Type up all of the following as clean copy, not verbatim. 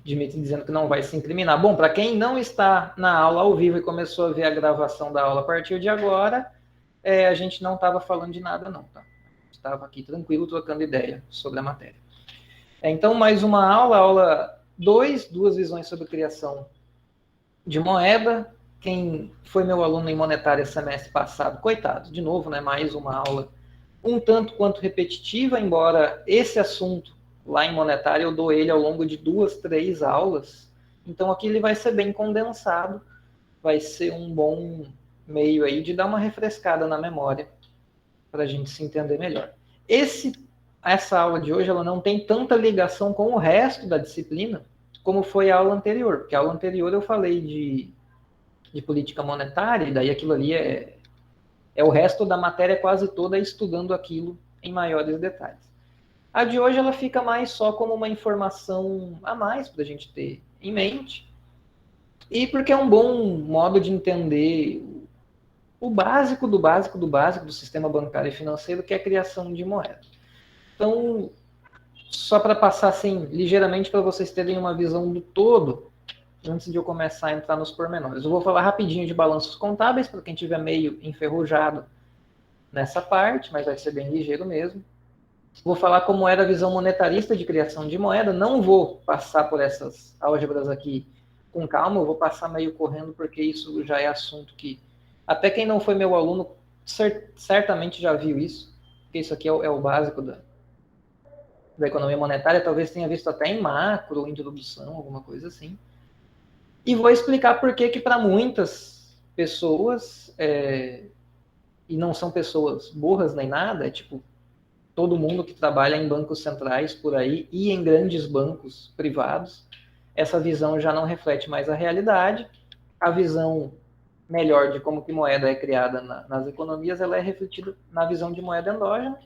Dimitri dizendo que não vai se incriminar. Bom, para quem não está na aula ao vivo e começou a ver a gravação da aula a partir de agora, a gente não estava falando de nada não, tá? Estava aqui tranquilo, trocando ideia sobre a matéria. Então, mais uma aula 2, duas visões sobre criação de moeda. Quem foi meu aluno em monetária semestre passado, coitado, de novo, né? Mais uma aula um tanto quanto repetitiva, embora esse assunto lá em monetária eu dou ele ao longo de 2, 3 aulas. Então aqui ele vai ser bem condensado, vai ser um bom meio aí de dar uma refrescada na memória para a gente se entender melhor. Essa aula de hoje ela não tem tanta ligação com o resto da disciplina como foi a aula anterior, porque a aula anterior eu falei de política monetária, e daí aquilo ali é o resto da matéria quase toda estudando aquilo em maiores detalhes. A de hoje ela fica mais só como uma informação a mais para a gente ter em mente, e porque é um bom modo de entender o básico do básico do básico do sistema bancário e financeiro, que é a criação de moeda. Então, só para passar assim ligeiramente para vocês terem uma visão do todo, antes de eu começar a entrar nos pormenores. Eu vou falar rapidinho de balanços contábeis, para quem estiver meio enferrujado nessa parte, mas vai ser bem ligeiro mesmo. Vou falar como era a visão monetarista de criação de moeda. Não vou passar por essas álgebras aqui com calma, eu vou passar meio correndo, porque isso já é assunto que até quem não foi meu aluno certamente já viu isso, porque isso aqui é o básico da economia monetária, talvez tenha visto até em macro, introdução, alguma coisa assim. E vou explicar por que para muitas pessoas, e não são pessoas burras nem nada, é tipo todo mundo que trabalha em bancos centrais por aí e em grandes bancos privados, essa visão já não reflete mais a realidade. A visão melhor de como que moeda é criada nas economias, ela é refletida na visão de moeda endógena.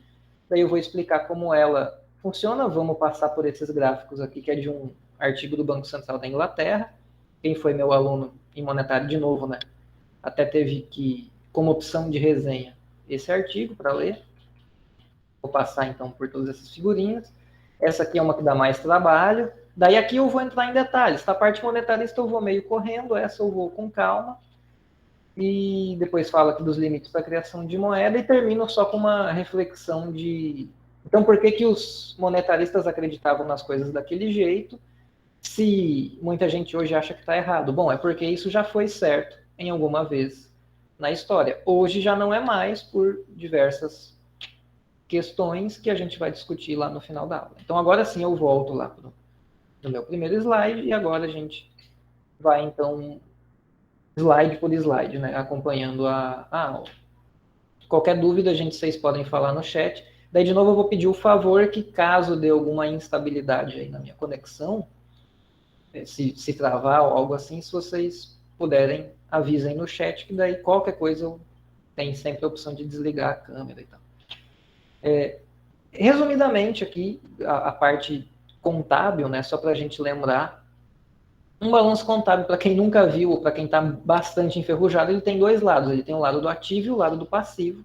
Daí eu vou explicar como ela funciona. Vamos passar por esses gráficos aqui, que é de um artigo do Banco Central da Inglaterra. Quem foi meu aluno em monetário, de novo, né? Até teve que, como opção de resenha, esse artigo para ler. Vou passar então por todas essas figurinhas. Essa aqui é uma que dá mais trabalho. Daí aqui eu vou entrar em detalhes. A parte monetarista eu vou meio correndo, essa eu vou com calma. E depois falo aqui dos limites para a criação de moeda e termino só com uma reflexão de... Então, por que os monetaristas acreditavam nas coisas daquele jeito, se muita gente hoje acha que está errado? Bom, é porque isso já foi certo em alguma vez na história. Hoje já não é mais, por diversas questões que a gente vai discutir lá no final da aula. Então, agora sim eu volto lá no meu primeiro slide e agora a gente vai, então, slide por slide, né, acompanhando a aula. Qualquer dúvida, vocês podem falar no chat. Daí, de novo, eu vou pedir o favor que, caso dê alguma instabilidade aí na minha conexão, se travar ou algo assim, se vocês puderem, avisem no chat, que daí qualquer coisa eu tenho sempre a opção de desligar a câmera e tal. Resumidamente aqui, a parte contábil, né, só para a gente lembrar, um balanço contábil, para quem nunca viu, ou para quem está bastante enferrujado, ele tem dois lados. Ele tem o lado do ativo e o lado do passivo.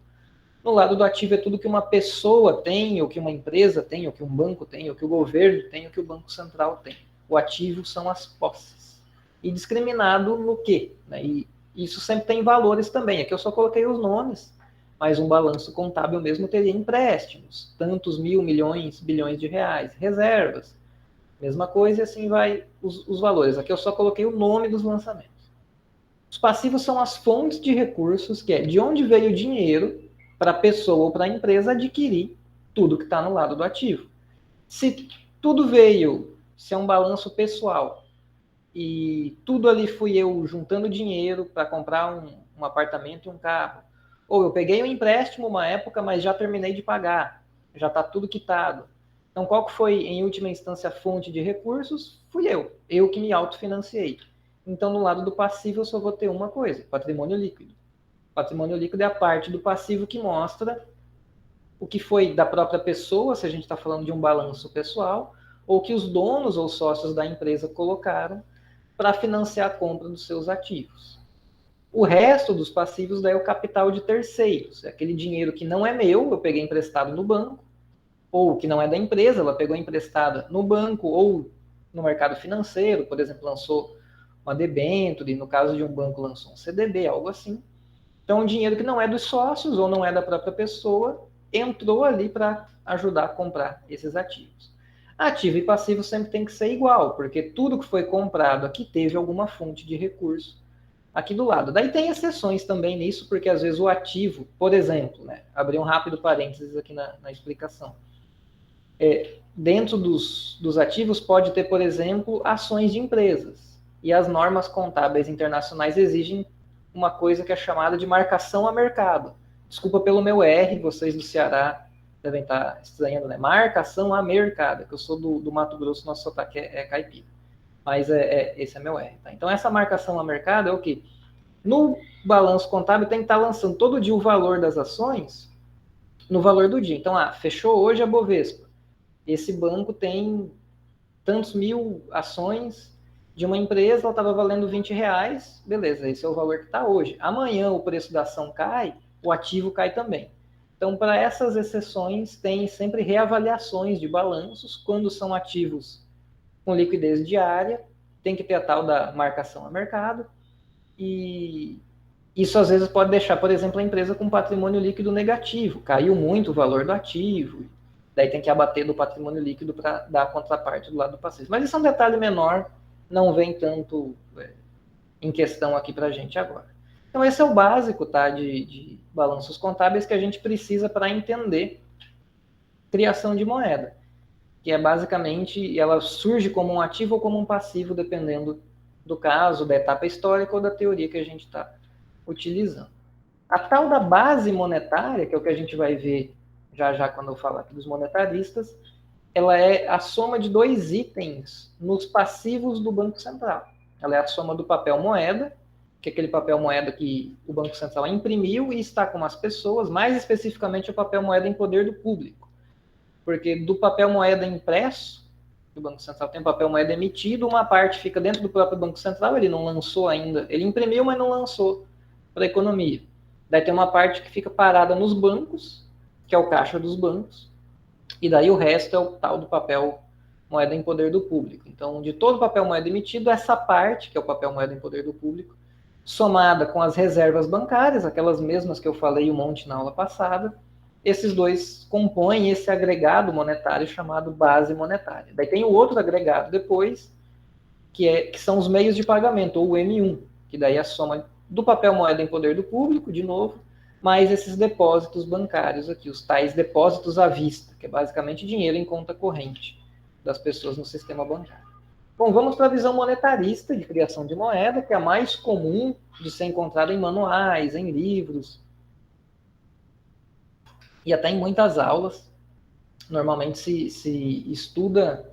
No lado do ativo é tudo que uma pessoa tem, ou que uma empresa tem, ou que um banco tem, ou que o governo tem, ou que o Banco Central tem. O ativo são as posses. E discriminado no quê? E isso sempre tem valores também. Aqui eu só coloquei os nomes, mas um balanço contábil mesmo teria empréstimos, tantos mil, milhões, bilhões de reais, reservas, mesma coisa, e assim vai os valores. Aqui eu só coloquei o nome dos lançamentos. Os passivos são as fontes de recursos, que é de onde veio o dinheiro para a pessoa ou para a empresa adquirir tudo que está no lado do ativo. Se tudo veio, se é um balanço pessoal, e tudo ali fui eu juntando dinheiro para comprar um apartamento e um carro, ou eu peguei um empréstimo uma época, mas já terminei de pagar, já está tudo quitado. Então, qual que foi, em última instância, a fonte de recursos? Fui eu que me autofinanciei. Então, no lado do passivo, eu só vou ter uma coisa, patrimônio líquido. Patrimônio líquido é a parte do passivo que mostra o que foi da própria pessoa, se a gente está falando de um balanço pessoal, ou que os donos ou sócios da empresa colocaram para financiar a compra dos seus ativos. O resto dos passivos daí é o capital de terceiros, é aquele dinheiro que não é meu, eu peguei emprestado no banco, ou que não é da empresa, ela pegou emprestada no banco ou no mercado financeiro, por exemplo, lançou uma debênture, no caso de um banco lançou um CDB, algo assim. Então, um dinheiro que não é dos sócios ou não é da própria pessoa, entrou ali para ajudar a comprar esses ativos. Ativo e passivo sempre tem que ser igual, porque tudo que foi comprado aqui teve alguma fonte de recurso aqui do lado. Daí tem exceções também nisso, porque às vezes o ativo, por exemplo, né, abrir um rápido parênteses aqui na explicação, dentro dos ativos pode ter, por exemplo, ações de empresas. E as normas contábeis internacionais exigem uma coisa que é chamada de marcação a mercado. Desculpa pelo meu R, vocês do Ceará devem estar estranhando, né? Marcação a mercado, que eu sou do Mato Grosso, nosso sotaque é caipira. Mas esse é meu R. Tá? Então, essa marcação a mercado é o quê? No balanço contábil tem que estar lançando todo dia o valor das ações no valor do dia. Então, fechou hoje a Bovespa. Esse banco tem tantos mil ações de uma empresa, ela estava valendo R$ 20, beleza, esse é o valor que está hoje. Amanhã o preço da ação cai, o ativo cai também. Então, para essas exceções, tem sempre reavaliações de balanços, quando são ativos com liquidez diária, tem que ter a tal da marcação a mercado, e isso às vezes pode deixar, por exemplo, a empresa com patrimônio líquido negativo, caiu muito o valor do ativo, daí tem que abater do patrimônio líquido para dar a contraparte do lado do passivo. Mas isso é um detalhe menor, não vem tanto em questão aqui para a gente agora. Então esse é o básico, tá, de balanços contábeis que a gente precisa para entender criação de moeda, que é basicamente, ela surge como um ativo ou como um passivo, dependendo do caso, da etapa histórica ou da teoria que a gente está utilizando. A tal da base monetária, que é o que a gente vai ver já já quando eu falar aqui dos monetaristas, ela é a soma de dois itens nos passivos do Banco Central. Ela é a soma do papel moeda, que é aquele papel moeda que o Banco Central imprimiu e está com as pessoas, mais especificamente o papel moeda em poder do público. Porque do papel moeda impresso, o Banco Central tem papel moeda emitido, uma parte fica dentro do próprio Banco Central, ele não lançou ainda, ele imprimiu, mas não lançou para a economia. Daí tem uma parte que fica parada nos bancos, que é o caixa dos bancos, e daí o resto é o tal do papel moeda em poder do público. Então, de todo o papel moeda emitido, essa parte, que é o papel moeda em poder do público, somada com as reservas bancárias, aquelas mesmas que eu falei um monte na aula passada, esses dois compõem esse agregado monetário chamado base monetária. Daí tem o outro agregado depois, que são os meios de pagamento, ou o M1, que daí é a soma do papel moeda em poder do público, de novo, mais esses depósitos bancários aqui, os tais depósitos à vista, que é basicamente dinheiro em conta corrente das pessoas no sistema bancário. Bom, vamos para a visão monetarista de criação de moeda, que é a mais comum de ser encontrada em manuais, em livros, e até em muitas aulas. Normalmente se estuda,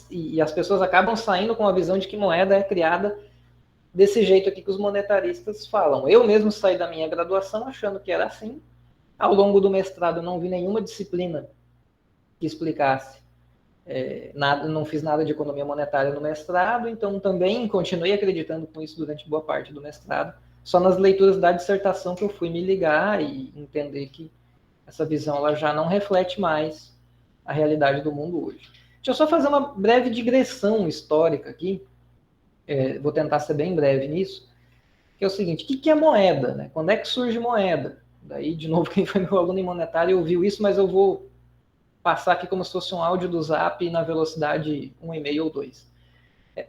e as pessoas acabam saindo com a visão de que moeda é criada desse jeito aqui que os monetaristas falam. Eu mesmo saí da minha graduação achando que era assim. Ao longo do mestrado não vi nenhuma disciplina que explicasse nada, não fiz nada de economia monetária no mestrado, então também continuei acreditando com isso durante boa parte do mestrado. Só nas leituras da dissertação que eu fui me ligar e entender que essa visão ela já não reflete mais a realidade do mundo hoje. Deixa eu só fazer uma breve digressão histórica aqui, vou tentar ser bem breve nisso, que é o seguinte, o que é moeda? Né? Quando é que surge moeda? Daí, de novo, quem foi meu aluno em monetário ouviu isso, mas eu vou passar aqui como se fosse um áudio do Zap na velocidade 1,5 ou 2.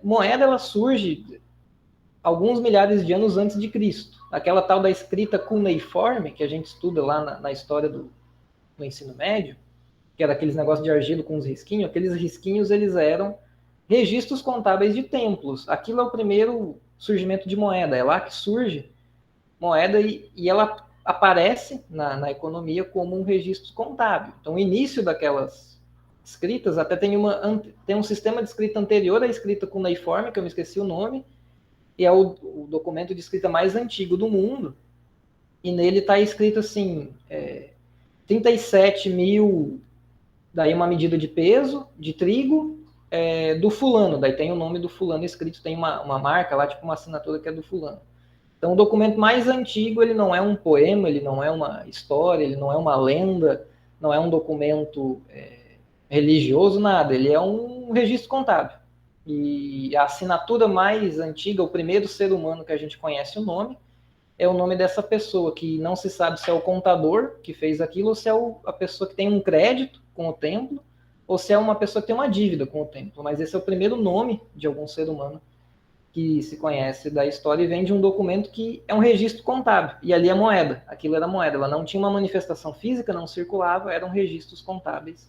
Moeda, ela surge alguns milhares de anos antes de Cristo. Aquela tal da escrita cuneiforme, que a gente estuda lá na história do ensino médio, que era aqueles negócios de argila com os risquinhos, aqueles risquinhos eles eram registros contábeis de templos. Aquilo é o primeiro surgimento de moeda, é lá que surge moeda e ela aparece na economia como um registro contábil. Então, o início daquelas escritas até tem um sistema de escrita anterior à escrita cuneiforme, que eu me esqueci o nome, e é o documento de escrita mais antigo do mundo, e nele está escrito assim, 37 mil, daí uma medida de peso, de trigo, do fulano, daí tem o nome do fulano escrito, tem uma marca lá, tipo uma assinatura que é do fulano. Então, o documento mais antigo, ele não é um poema, ele não é uma história, ele não é uma lenda, não é um documento religioso, nada. Ele é um registro contábil. E a assinatura mais antiga, o primeiro ser humano que a gente conhece o nome, é o nome dessa pessoa, que não se sabe se é o contador que fez aquilo, ou se é a pessoa que tem um crédito com o templo, ou se é uma pessoa que tem uma dívida com o templo. Mas esse é o primeiro nome de algum ser humano que se conhece da história e vem de um documento que é um registro contábil. E ali é moeda, aquilo era moeda. Ela não tinha uma manifestação física, não circulava, eram registros contábeis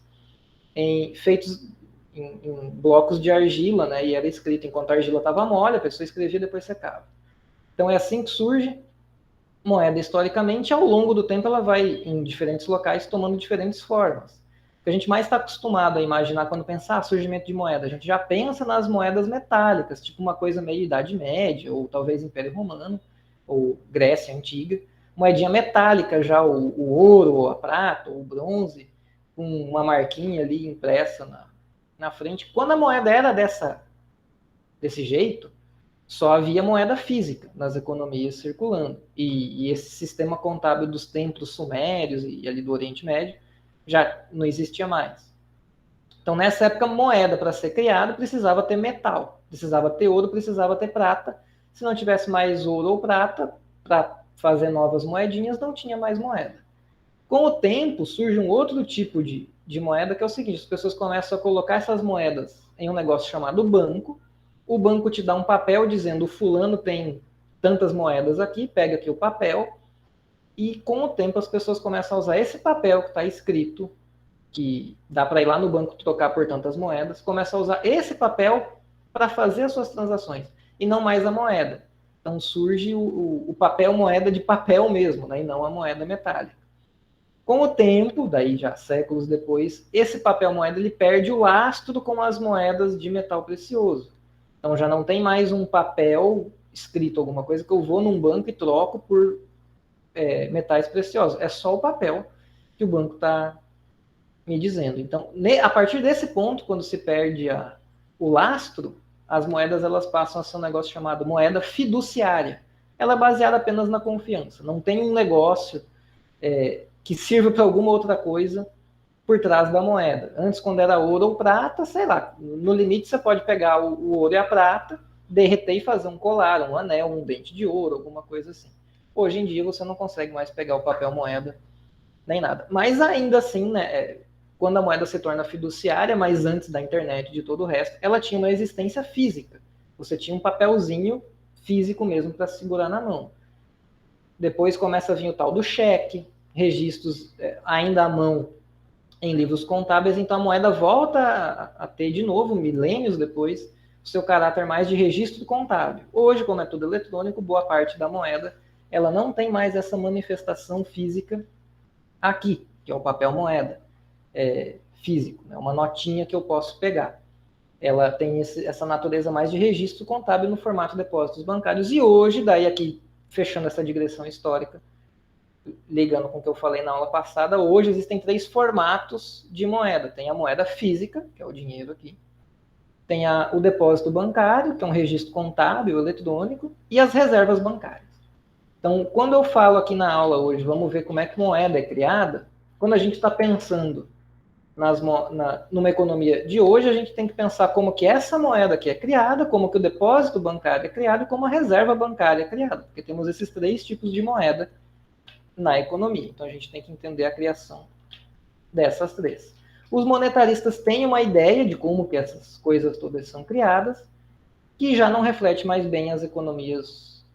feitos em blocos de argila, né? E era escrito enquanto a argila estava mole, a pessoa escrevia e depois secava. Então é assim que surge moeda historicamente. Ao longo do tempo ela vai em diferentes locais tomando diferentes formas. O que a gente mais está acostumado a imaginar quando pensar surgimento de moeda, a gente já pensa nas moedas metálicas, tipo uma coisa meio Idade Média, ou talvez Império Romano, ou Grécia Antiga. Moedinha metálica já, o ouro, ou a prata, ou o bronze, com uma marquinha ali impressa na frente. Quando a moeda era desse jeito, só havia moeda física nas economias circulando. E esse sistema contábil dos templos sumérios e ali do Oriente Médio já não existia mais. Então, nessa época, moeda para ser criada precisava ter metal, precisava ter ouro, precisava ter prata. Se não tivesse mais ouro ou prata, para fazer novas moedinhas, não tinha mais moeda. Com o tempo, surge um outro tipo de moeda, que é o seguinte: as pessoas começam a colocar essas moedas em um negócio chamado banco. O banco te dá um papel dizendo o fulano tem tantas moedas aqui, pega aqui o papel, e com o tempo as pessoas começam a usar esse papel que está escrito, que dá para ir lá no banco trocar por tantas moedas, começam a usar esse papel para fazer as suas transações, e não mais a moeda. Então surge o papel moeda de papel mesmo, né, e não a moeda metálica. Com o tempo, daí já séculos depois, esse papel moeda ele perde o lastro com as moedas de metal precioso. Então já não tem mais um papel escrito alguma coisa que eu vou num banco e troco por metais preciosos. É só o papel que o banco está me dizendo. Então, a partir desse ponto, quando se perde o lastro, as moedas elas passam a ser um negócio chamado moeda fiduciária. Ela é baseada apenas na confiança. Não tem um negócio que sirva para alguma outra coisa por trás da moeda. Antes, quando era ouro ou prata, sei lá, no limite você pode pegar o ouro e a prata, derreter e fazer um colar, um anel, um dente de ouro, alguma coisa assim. Hoje em dia você não consegue mais pegar o papel moeda, nem nada. Mas ainda assim, né, quando a moeda se torna fiduciária, mas antes da internet e de todo o resto, ela tinha uma existência física. Você tinha um papelzinho físico mesmo para segurar na mão. Depois começa a vir o tal do cheque, registros ainda à mão em livros contábeis, então a moeda volta a ter de novo, milênios depois, o seu caráter mais de registro contábil. Hoje, como é tudo eletrônico, boa parte da moeda ela não tem mais essa manifestação física aqui, que é o papel moeda físico, né? Uma notinha que eu posso pegar. Ela tem essa natureza mais de registro contábil no formato de depósitos bancários. E hoje, daí aqui, fechando essa digressão histórica, ligando com o que eu falei na aula passada, hoje existem 3 formatos de moeda. Tem a moeda física, que é o dinheiro aqui. Tem o depósito bancário, que é um registro contábil eletrônico, e as reservas bancárias. Então, quando eu falo aqui na aula hoje, vamos ver como é que moeda é criada, quando a gente está pensando numa economia de hoje, a gente tem que pensar como que essa moeda aqui é criada, como que o depósito bancário é criado e como a reserva bancária é criada, porque temos esses 3 tipos de moeda na economia. Então a gente tem que entender a criação dessas 3. Os monetaristas têm uma ideia de como que essas coisas todas são criadas, que já não reflete mais bem as economias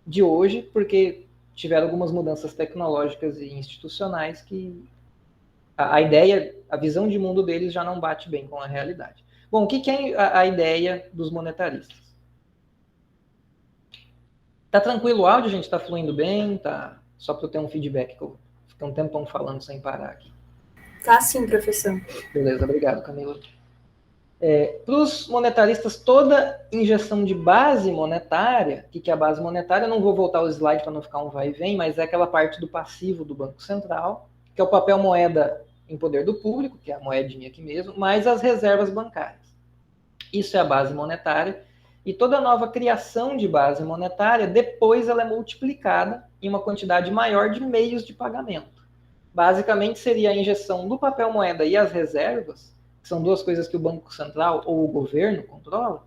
de hoje, porque tiveram algumas mudanças tecnológicas e institucionais que a ideia, a visão de mundo deles já não bate bem com a realidade. Bom, o que é a ideia dos monetaristas? Tá tranquilo o áudio, gente? Tá fluindo bem? Tá? Só para eu ter um feedback, que eu fiquei um tempão falando sem parar aqui. Tá sim, professor. Beleza, obrigado, Camila. Para os monetaristas, toda injeção de base monetária, o que é a base monetária? Eu não vou voltar ao slide para não ficar um vai e vem, mas é aquela parte do passivo do Banco Central, que é o papel moeda em poder do público, que é a moedinha aqui mesmo, mais as reservas bancárias. Isso é a base monetária. E toda nova criação de base monetária, depois ela é multiplicada em uma quantidade maior de meios de pagamento. Basicamente, seria a injeção do papel moeda e as reservas, que que são duas coisas que o Banco Central ou o governo controla,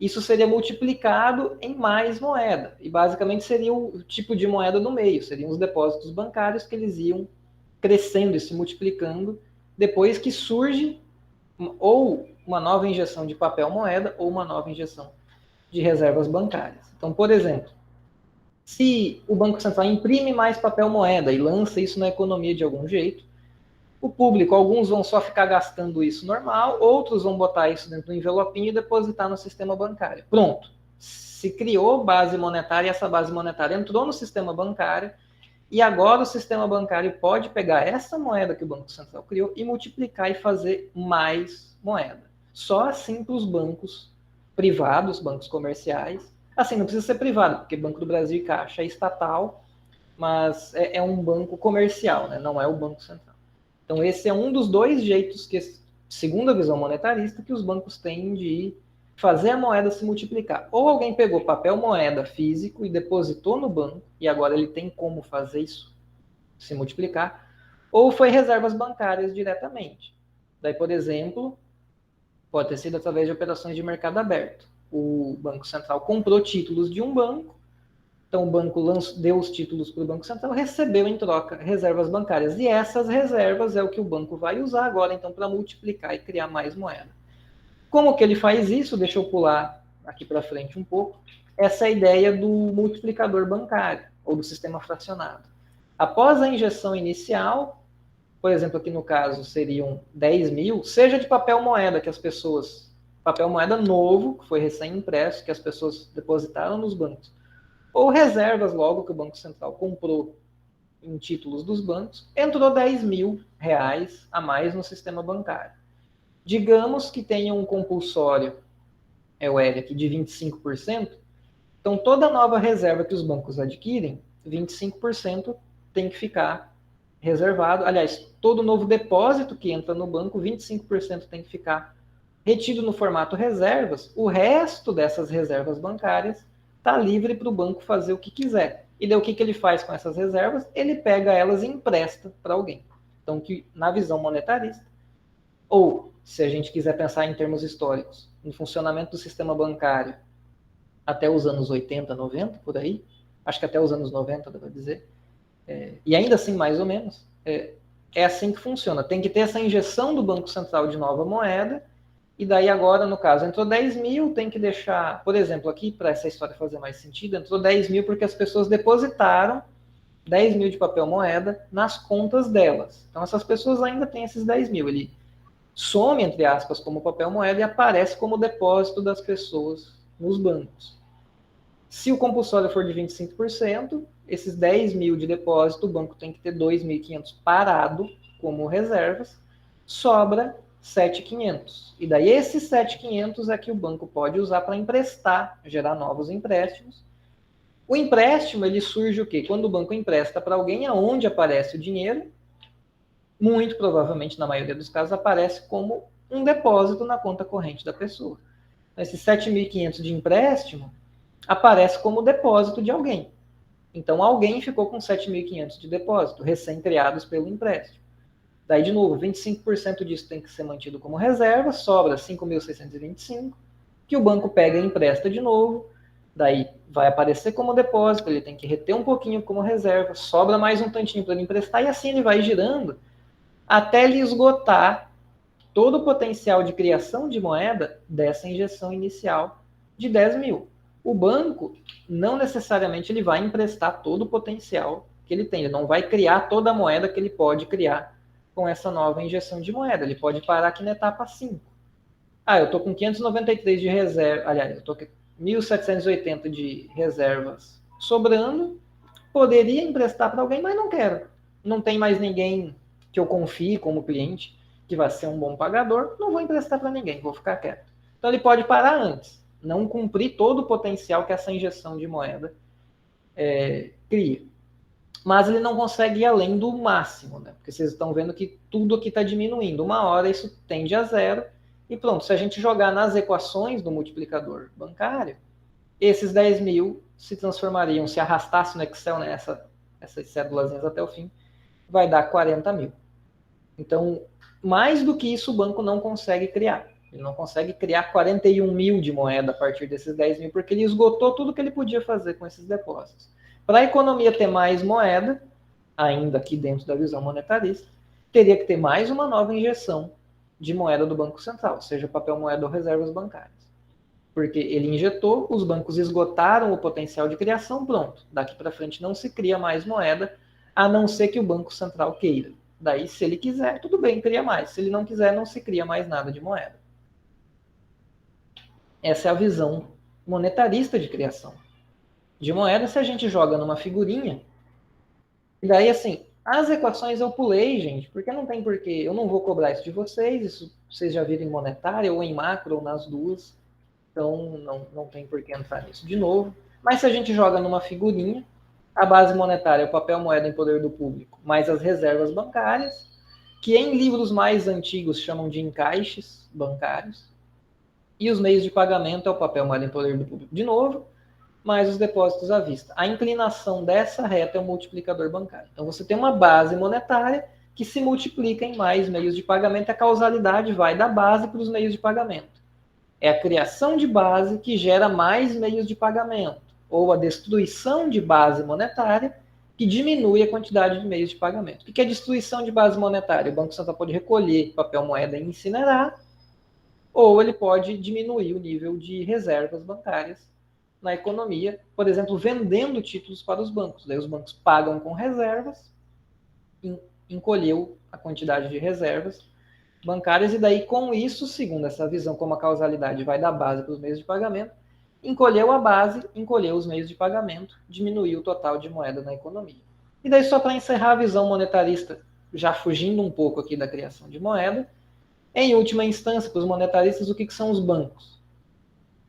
isso seria multiplicado em mais moeda. E basicamente seria o tipo de moeda no meio, seriam os depósitos bancários que eles iam crescendo e se multiplicando depois que surge ou uma nova injeção de papel moeda ou uma nova injeção de reservas bancárias. Então, por exemplo, se o Banco Central imprime mais papel moeda e lança isso na economia de algum jeito, o público, alguns vão só ficar gastando isso normal, outros vão botar isso dentro do envelopinho e depositar no sistema bancário. Pronto. Se criou base monetária e essa base monetária entrou no sistema bancário e agora o sistema bancário pode pegar essa moeda que o Banco Central criou e multiplicar e fazer mais moeda. Só assim para os bancos privados, bancos comerciais. Assim, não precisa ser privado, porque Banco do Brasil e Caixa é estatal, mas é um banco comercial, né? Não é o Banco Central. Então, esse é um dos dois jeitos que, segundo a visão monetarista, que os bancos têm de fazer a moeda se multiplicar. Ou alguém pegou papel moeda físico e depositou no banco, e agora ele tem como fazer isso se multiplicar, ou foi reservas bancárias diretamente. Daí, por exemplo, pode ter sido através de operações de mercado aberto. O Banco Central comprou títulos de um banco, então o banco deu os títulos para o Banco Central, recebeu em troca reservas bancárias. E essas reservas é o que o banco vai usar agora, então, para multiplicar e criar mais moeda. Como que ele faz isso? Deixa eu pular aqui para frente um pouco. Essa é a ideia do multiplicador bancário, ou do sistema fracionado. Após a injeção inicial, por exemplo, aqui no caso seriam 10 mil, seja de papel moeda que as pessoas, papel moeda novo, que foi recém-impresso, que as pessoas depositaram nos bancos, ou reservas logo que o Banco Central comprou em títulos dos bancos, entrou 10 mil reais a mais no sistema bancário. Digamos que tenha um compulsório, o L aqui, de 25%, então toda nova reserva que os bancos adquirem, 25% tem que ficar reservado. Aliás, todo novo depósito que entra no banco, 25% tem que ficar retido no formato reservas. O resto dessas reservas bancárias está livre para o banco fazer o que quiser. E daí o que ele faz com essas reservas? Ele pega elas e empresta para alguém. Então, que na visão monetarista, ou se a gente quiser pensar em termos históricos, no funcionamento do sistema bancário até os anos 80, 90, por aí, acho que até os anos 90, dá para dizer, e ainda assim, mais ou menos, é assim que funciona. Tem que ter essa injeção do Banco Central de nova moeda, e daí agora, no caso, entrou 10 mil, tem que deixar, por exemplo, aqui, para essa história fazer mais sentido, entrou 10 mil porque as pessoas depositaram 10 mil de papel moeda nas contas delas. Então, essas pessoas ainda têm esses 10 mil. Ele some, entre aspas, como papel moeda e aparece como depósito das pessoas nos bancos. Se o compulsório for de 25%, esses 10 mil de depósito, o banco tem que ter 2.500 parado como reservas, sobra 7.500. E daí esses 7.500 é que o banco pode usar para emprestar, gerar novos empréstimos. O empréstimo, ele surge o quê? Quando o banco empresta para alguém, aonde aparece o dinheiro, muito provavelmente, na maioria dos casos, aparece como um depósito na conta corrente da pessoa. Esses 7.500 de empréstimo aparece como depósito de alguém. Então, alguém ficou com 7.500 de depósito, recém-criados pelo empréstimo. Daí, de novo, 25% disso tem que ser mantido como reserva, sobra 5.625, que o banco pega e empresta de novo, daí vai aparecer como depósito, ele tem que reter um pouquinho como reserva, sobra mais um tantinho para ele emprestar, e assim ele vai girando até ele esgotar todo o potencial de criação de moeda dessa injeção inicial de 10 mil. O banco, não necessariamente ele vai emprestar todo o potencial que ele tem, ele não vai criar toda a moeda que ele pode criar com essa nova injeção de moeda, ele pode parar aqui na etapa 5. Eu estou com 593 de reserva, aliás, eu estou com 1.780 de reservas sobrando, poderia emprestar para alguém, mas não quero. Não tem mais ninguém que eu confie como cliente, que vai ser um bom pagador, não vou emprestar para ninguém, vou ficar quieto. Então ele pode parar antes, não cumprir todo o potencial que essa injeção de moeda cria. Mas ele não consegue ir além do máximo, né? Porque vocês estão vendo que tudo aqui está diminuindo. Uma hora isso tende a zero, e pronto, se a gente jogar nas equações do multiplicador bancário, esses 10 mil se transformariam, se arrastasse no Excel, né, essas cédulazinhas até o fim, vai dar 40 mil. Então, mais do que isso o banco não consegue criar. Ele não consegue criar 41 mil de moeda a partir desses 10 mil, porque ele esgotou tudo que ele podia fazer com esses depósitos. Para a economia ter mais moeda, ainda aqui dentro da visão monetarista, teria que ter mais uma nova injeção de moeda do Banco Central, seja papel moeda ou reservas bancárias. Porque ele injetou, os bancos esgotaram o potencial de criação, pronto. Daqui para frente não se cria mais moeda, a não ser que o Banco Central queira. Daí, se ele quiser, tudo bem, cria mais. Se ele não quiser, não se cria mais nada de moeda. Essa é a visão monetarista de criação de moeda. Se a gente joga numa figurinha, e daí, assim, as equações eu pulei, gente, porque não tem porquê. Eu não vou cobrar isso de vocês, isso vocês já viram em monetária, ou em macro, ou nas duas. Então, não tem por que entrar nisso de novo. Mas se a gente joga numa figurinha, a base monetária é o papel moeda em poder do público, mais as reservas bancárias, que em livros mais antigos chamam de encaixes bancários, e os meios de pagamento é o papel moeda em poder do público de novo, mais os depósitos à vista. A inclinação dessa reta é o multiplicador bancário. Então, você tem uma base monetária que se multiplica em mais meios de pagamento, a causalidade vai da base para os meios de pagamento. É a criação de base que gera mais meios de pagamento, ou a destruição de base monetária que diminui a quantidade de meios de pagamento. O que é destruição de base monetária? O Banco Central pode recolher papel moeda e incinerar, ou ele pode diminuir o nível de reservas bancárias na economia, por exemplo, vendendo títulos para os bancos. Daí os bancos pagam com reservas, encolheu a quantidade de reservas bancárias, e daí com isso, segundo essa visão, como a causalidade vai da base para os meios de pagamento, encolheu a base, encolheu os meios de pagamento, diminuiu o total de moeda na economia. E daí, só para encerrar a visão monetarista, já fugindo um pouco aqui da criação de moeda, em última instância, para os monetaristas, o que são os bancos?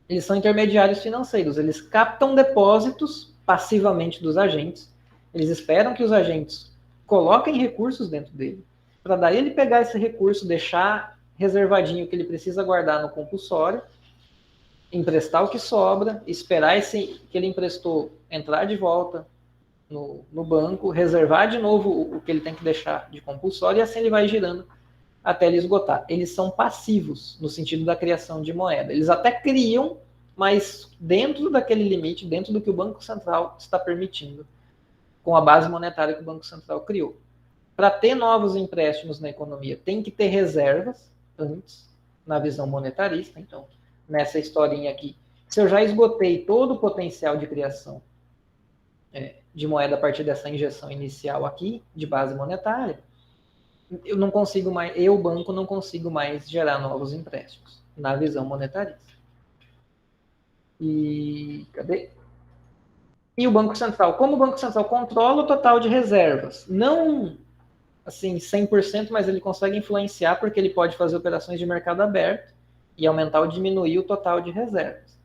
Eles são intermediários financeiros, eles captam depósitos passivamente dos agentes, eles esperam que os agentes coloquem recursos dentro dele, para daí ele pegar esse recurso, deixar reservadinho o que ele precisa guardar no compulsório, emprestar o que sobra, esperar esse que ele emprestou entrar de volta no banco, reservar de novo o que ele tem que deixar de compulsório, e assim ele vai girando até ele esgotar. Eles são passivos no sentido da criação de moeda. Eles até criam, mas dentro daquele limite, dentro do que o Banco Central está permitindo, com a base monetária que o Banco Central criou. Para ter novos empréstimos na economia, tem que ter reservas antes, na visão monetarista. Então, nessa historinha aqui, se eu já esgotei todo o potencial de criação de moeda a partir dessa injeção inicial aqui, de base monetária, eu não consigo mais, eu, banco, não consigo mais gerar novos empréstimos, na visão monetarista. E cadê? E o Banco Central, como o Banco Central controla o total de reservas, não assim 100%, mas ele consegue influenciar porque ele pode fazer operações de mercado aberto e aumentar ou diminuir o total de reservas.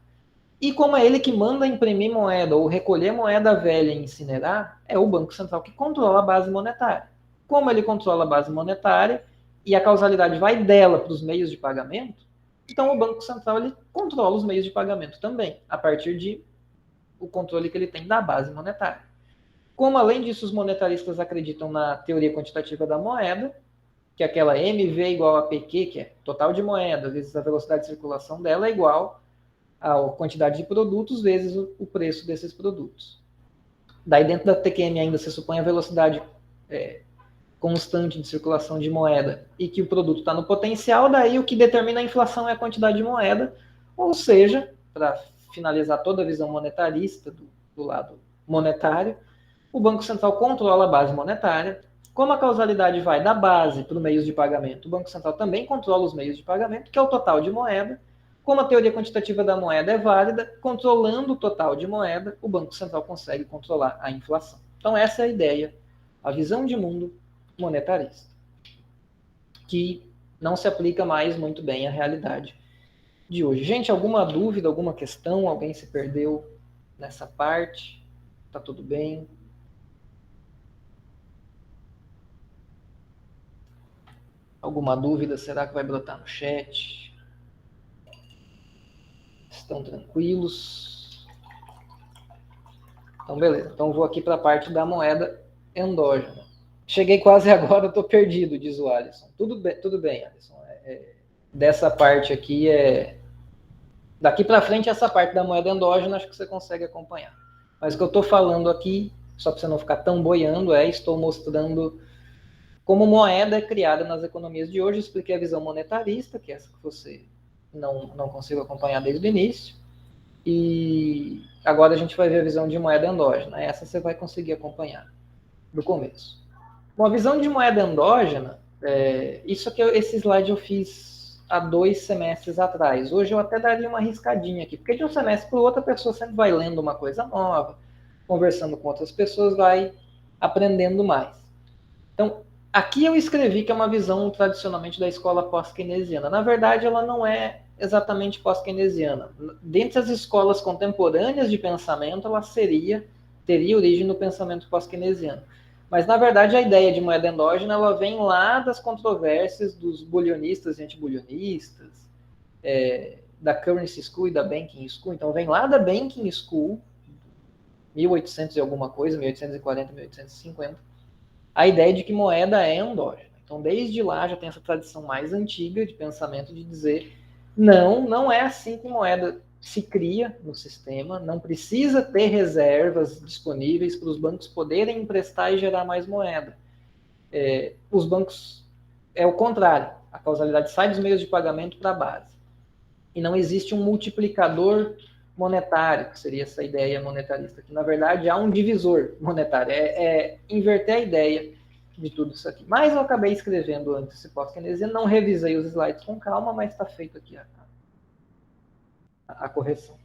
E como é ele que manda imprimir moeda ou recolher moeda velha e incinerar, é o Banco Central que controla a base monetária. Como ele controla a base monetária e a causalidade vai dela para os meios de pagamento, então o Banco Central ele controla os meios de pagamento também, a partir de o controle que ele tem da base monetária. Como, além disso, os monetaristas acreditam na teoria quantitativa da moeda, que é aquela MV igual a PQ, que é total de moeda, vezes a velocidade de circulação dela, é igual a quantidade de produtos vezes o preço desses produtos. Daí, dentro da TQM ainda se supõe a velocidade constante de circulação de moeda e que o produto está no potencial, daí o que determina a inflação é a quantidade de moeda, ou seja, para finalizar toda a visão monetarista do lado monetário, o Banco Central controla a base monetária. Como a causalidade vai da base para os meios de pagamento, o Banco Central também controla os meios de pagamento, que é o total de moeda. Como a teoria quantitativa da moeda é válida, controlando o total de moeda, o Banco Central consegue controlar a inflação. Então essa é a ideia, a visão de mundo monetarista, que não se aplica mais muito bem à realidade de hoje. Gente, alguma dúvida, alguma questão? Alguém se perdeu nessa parte? Tá tudo bem? Alguma dúvida? Será que vai brotar no chat? Estão tranquilos? Então, beleza. Então, vou aqui para a parte da moeda endógena. Cheguei quase agora, estou perdido, diz o Alisson. Tudo bem, Alisson. Dessa parte aqui, daqui para frente, essa parte da moeda endógena, acho que você consegue acompanhar. Mas o que eu estou falando aqui, só para você não ficar tão boiando, estou mostrando como moeda é criada nas economias de hoje. Expliquei a visão monetarista, que é essa que você não conseguiu acompanhar desde o início. E agora a gente vai ver a visão de moeda endógena. Essa você vai conseguir acompanhar do começo. Uma visão de moeda endógena, isso aqui, esse slide eu fiz há 2 semestres atrás. Hoje eu até daria uma riscadinha aqui, porque de um semestre para o outro a pessoa sempre vai lendo uma coisa nova, conversando com outras pessoas, vai aprendendo mais. Então, aqui eu escrevi que é uma visão tradicionalmente da escola pós-keynesiana. Na verdade, ela não é exatamente pós-keynesiana. Dentre as escolas contemporâneas de pensamento, ela teria origem no pensamento pós-keynesiano. Mas, na verdade, a ideia de moeda endógena ela vem lá das controvérsias dos bulionistas e antibulionistas, da Currency School e da Banking School. Então, vem lá da Banking School, 1800 e alguma coisa, 1840, 1850, a ideia de que moeda é endógena. Então, desde lá já tem essa tradição mais antiga de pensamento de dizer não é assim que moeda se cria no sistema, não precisa ter reservas disponíveis para os bancos poderem emprestar e gerar mais moeda. Os bancos, é o contrário, a causalidade sai dos meios de pagamento para a base. E não existe um multiplicador monetário, que seria essa ideia monetarista, que na verdade há um divisor monetário, inverter a ideia de tudo isso aqui. Mas eu acabei escrevendo antes esse pós-keynesiano, não revisei os slides com calma, mas está feito aqui a correção.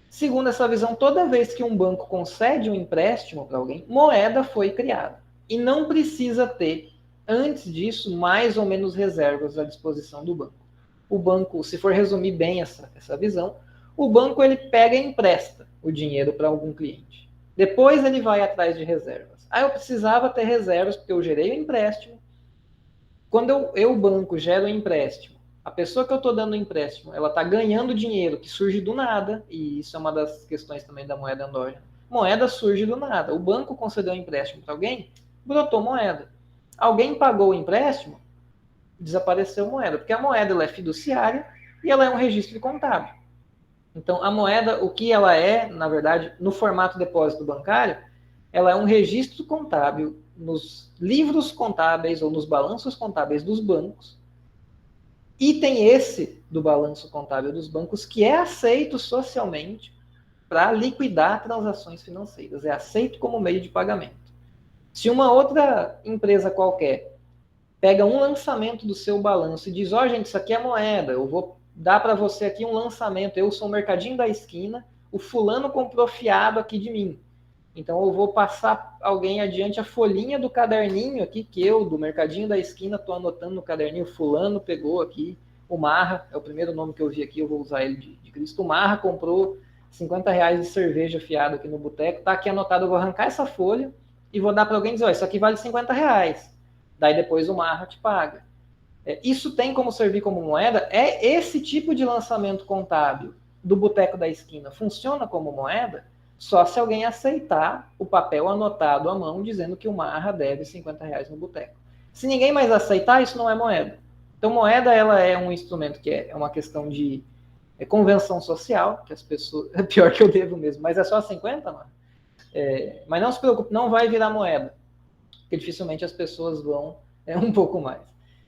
Segundo essa visão, toda vez que um banco concede um empréstimo para alguém, moeda foi criada. E não precisa ter, antes disso, mais ou menos reservas à disposição do banco. O banco, se for resumir bem essa visão, o banco ele pega e empresta o dinheiro para algum cliente. Depois ele vai atrás de reservas. Eu precisava ter reservas porque eu gerei o empréstimo. Quando eu banco, gero o empréstimo, a pessoa que eu estou dando o empréstimo, ela está ganhando dinheiro que surge do nada, e isso é uma das questões também da moeda endógena. Moeda surge do nada. O banco concedeu um empréstimo para alguém, brotou moeda. Alguém pagou o empréstimo, desapareceu moeda, porque a moeda ela é fiduciária e ela é um registro contábil. Então, a moeda, o que ela é, na verdade, no formato depósito bancário, ela é um registro contábil nos livros contábeis ou nos balanços contábeis dos bancos. Item esse do balanço contábil dos bancos que é aceito socialmente para liquidar transações financeiras. É aceito como meio de pagamento. Se uma outra empresa qualquer pega um lançamento do seu balanço e diz, gente, isso aqui é moeda, eu vou dar para você aqui um lançamento, eu sou o mercadinho da esquina, o fulano comprou fiado aqui de mim. Então eu vou passar alguém adiante a folhinha do caderninho aqui, que eu, do mercadinho da esquina, estou anotando no caderninho, fulano pegou aqui, o Marra, é o primeiro nome que eu vi aqui, eu vou usar ele de Cristo. O Marra comprou R$50 de cerveja fiado aqui no boteco, tá aqui anotado, eu vou arrancar essa folha e vou dar para alguém e dizer, isso aqui vale R$50. Daí depois o Marra te paga. Isso tem como servir como moeda? Esse tipo de lançamento contábil do boteco da esquina funciona como moeda só se alguém aceitar o papel anotado à mão dizendo que o Marra deve R$50 no boteco. Se ninguém mais aceitar, isso não é moeda. Então, moeda ela é um instrumento que é uma questão de convenção social, que as pessoas... É pior que eu devo mesmo, mas é só 50, mano. Mas não se preocupe, não vai virar moeda, porque dificilmente as pessoas vão... um pouco mais.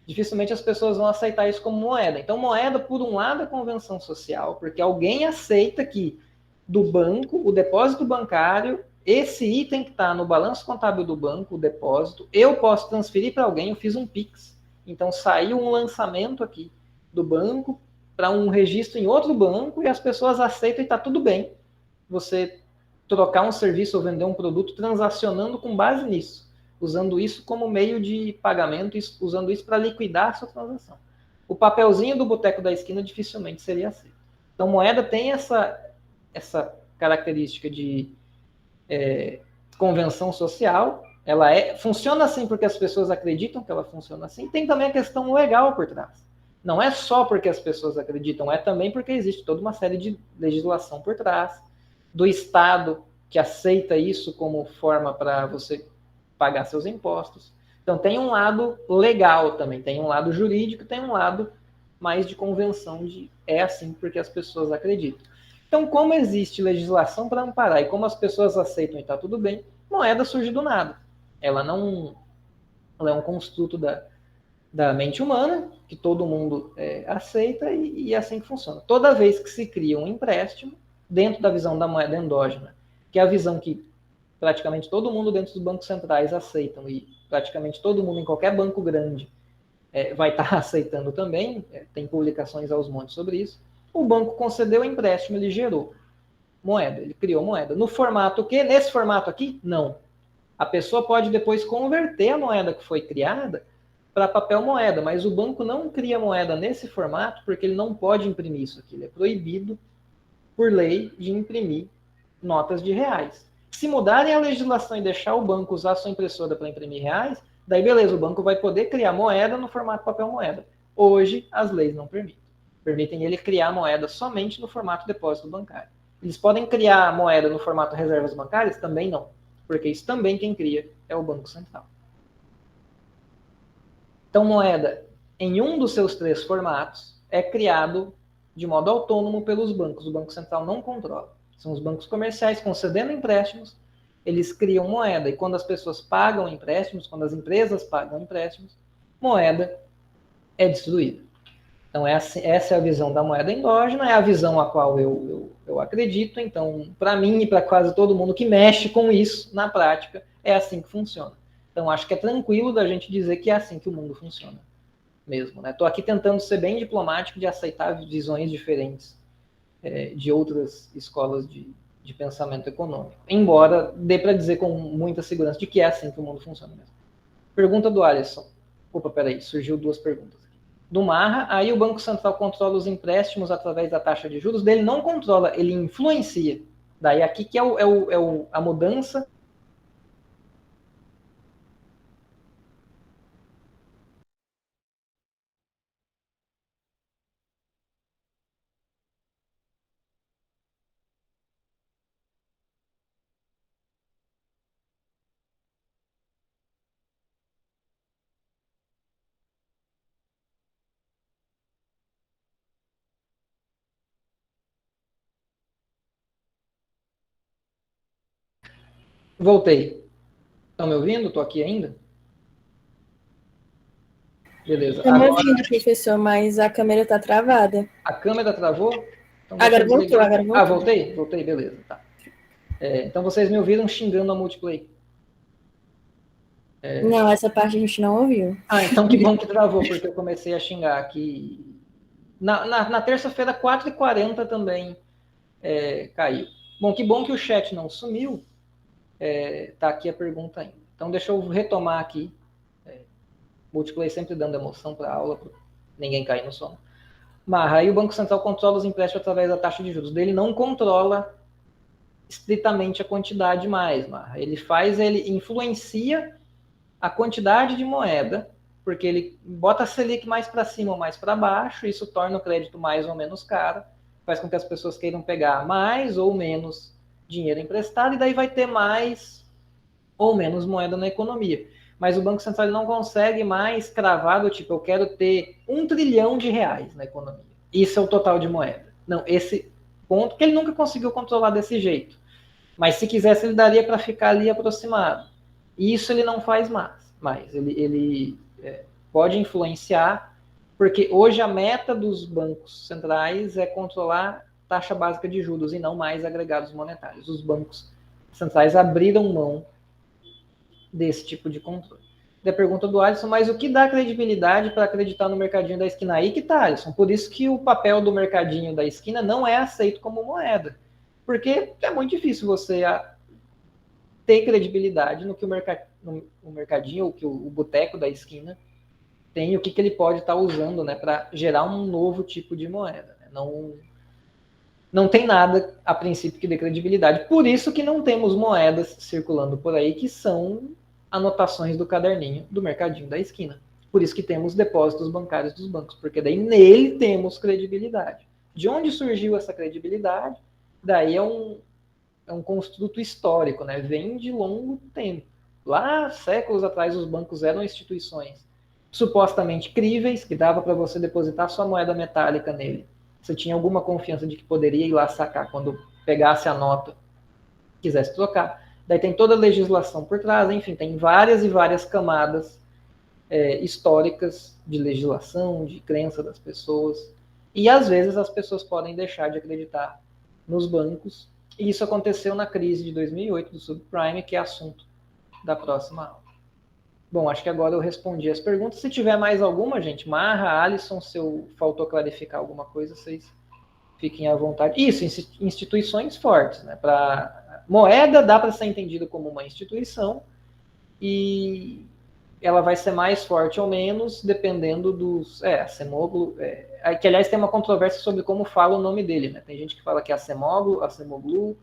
Dificilmente as pessoas vão aceitar isso como moeda. Então, moeda, por um lado, é convenção social, porque alguém aceita que do banco, o depósito bancário, esse item que está no balanço contábil do banco, o depósito, eu posso transferir para alguém, eu fiz um Pix. Então, saiu um lançamento aqui do banco para um registro em outro banco e as pessoas aceitam e está tudo bem. Você trocar um serviço ou vender um produto transacionando com base nisso, usando isso como meio de pagamento, usando isso para liquidar a sua transação. O papelzinho do boteco da esquina dificilmente seria aceito. Então, moeda tem essa característica de convenção social, ela funciona assim porque as pessoas acreditam que ela funciona assim, tem também a questão legal por trás. Não é só porque as pessoas acreditam, é também porque existe toda uma série de legislação por trás, do Estado que aceita isso como forma para você pagar seus impostos. Então tem um lado legal também, tem um lado jurídico, tem um lado mais de convenção de é assim porque as pessoas acreditam. Então, como existe legislação para amparar e como as pessoas aceitam e está tudo bem, moeda surge do nada. Ela é um construto da mente humana, que todo mundo aceita e é assim que funciona. Toda vez que se cria um empréstimo, dentro da visão da moeda endógena, que é a visão que praticamente todo mundo dentro dos bancos centrais aceitam e praticamente todo mundo em qualquer banco grande vai estar aceitando também, tem publicações aos montes sobre isso, o banco concedeu o empréstimo, ele gerou moeda, ele criou moeda. No formato que? Nesse formato aqui? Não. A pessoa pode depois converter a moeda que foi criada para papel moeda, mas o banco não cria moeda nesse formato porque ele não pode imprimir isso aqui. Ele é proibido, por lei, de imprimir notas de reais. Se mudarem a legislação e deixar o banco usar sua impressora para imprimir reais, daí beleza, o banco vai poder criar moeda no formato papel moeda. Hoje, as leis não permitem. Permitem ele criar moeda somente no formato depósito bancário. Eles podem criar moeda no formato reservas bancárias? Também não, porque isso também quem cria é o Banco Central. Então, moeda, em um dos seus 3 formatos, é criado de modo autônomo pelos bancos. O Banco Central não controla. São os bancos comerciais concedendo empréstimos, eles criam moeda. E quando as pessoas pagam empréstimos, quando as empresas pagam empréstimos, moeda é destruída. Então, essa é a visão da moeda endógena, é a visão a qual eu acredito. Então, para mim e para quase todo mundo que mexe com isso na prática, é assim que funciona. Então, acho que é tranquilo da gente dizer que é assim que o mundo funciona mesmo. Estou aqui tentando ser bem diplomático de aceitar visões diferentes de outras escolas de pensamento econômico. Embora dê para dizer com muita segurança de que é assim que o mundo funciona mesmo. Pergunta do Alisson. Opa, peraí, surgiu 2 perguntas. Do Marra, aí o Banco Central controla os empréstimos através da taxa de juros dele, não controla, ele influencia. Daí aqui que é a mudança. Voltei. Estão me ouvindo? Estou aqui ainda? Beleza. Estamos ouvindo, professor, mas a câmera está travada. A câmera travou? Então, agora voltou, agora voltou. Ah, voltei? Voltei, beleza. Tá. Então vocês me ouviram xingando a Multiplay? Não, essa parte a gente não ouviu. Ah, então que bom que travou, porque eu comecei a xingar aqui. Na terça-feira, 4h40 também caiu. Bom que o chat não sumiu. Tá aqui a pergunta ainda. Então deixa eu retomar aqui. Multiplay sempre dando emoção para a aula, para ninguém cair no sono. Marra, aí o Banco Central controla os empréstimos através da taxa de juros dele, não controla estritamente a quantidade mais, Marra. Ele influencia a quantidade de moeda, porque ele bota a Selic mais para cima ou mais para baixo, isso torna o crédito mais ou menos caro, faz com que as pessoas queiram pegar mais ou menos dinheiro emprestado, e daí vai ter mais ou menos moeda na economia. Mas o Banco Central não consegue mais cravar do tipo, eu quero ter 1 trilhão de reais na economia. Isso é o total de moeda. Não, esse ponto que ele nunca conseguiu controlar desse jeito. Mas se quisesse, ele daria para ficar ali aproximado. E isso ele não faz mais. Ele pode influenciar, porque hoje a meta dos bancos centrais é controlar taxa básica de juros e não mais agregados monetários. Os bancos centrais abriram mão desse tipo de controle. Da pergunta do Alisson, mas o que dá credibilidade para acreditar no mercadinho da esquina? Aí que tá, Alisson. Por isso que o papel do mercadinho da esquina não é aceito como moeda. Porque é muito difícil você ter credibilidade no que o mercadinho, ou que o boteco da esquina tem, o que ele pode estar usando, né, para gerar um novo tipo de moeda. Né? Não tem nada, a princípio, que dê credibilidade. Por isso que não temos moedas circulando por aí que são anotações do caderninho do mercadinho da esquina. Por isso que temos depósitos bancários dos bancos, porque daí nele temos credibilidade. De onde surgiu essa credibilidade? Daí é um construto histórico, né? Vem de longo tempo. lá séculos atrás os bancos eram instituições supostamente críveis, que dava para você depositar sua moeda metálica nele. Você tinha alguma confiança de que poderia ir lá sacar quando pegasse a nota, quisesse trocar. Daí tem toda a legislação por trás, enfim, tem várias e várias camadas históricas de legislação, de crença das pessoas. E às vezes as pessoas podem deixar de acreditar nos bancos. E isso aconteceu na crise de 2008 do subprime, que é assunto da próxima aula. Bom, acho que agora eu respondi as perguntas. Se tiver mais alguma, gente, Marra, Alisson, se eu faltou clarificar alguma coisa, vocês fiquem à vontade. Isso, instituições fortes, né? Moeda dá para ser entendida como uma instituição e ela vai ser mais forte ou menos dependendo dos... Acemoglu... que, aliás, tem uma controvérsia sobre como fala o nome dele, né? Tem gente que fala que é Acemoglu.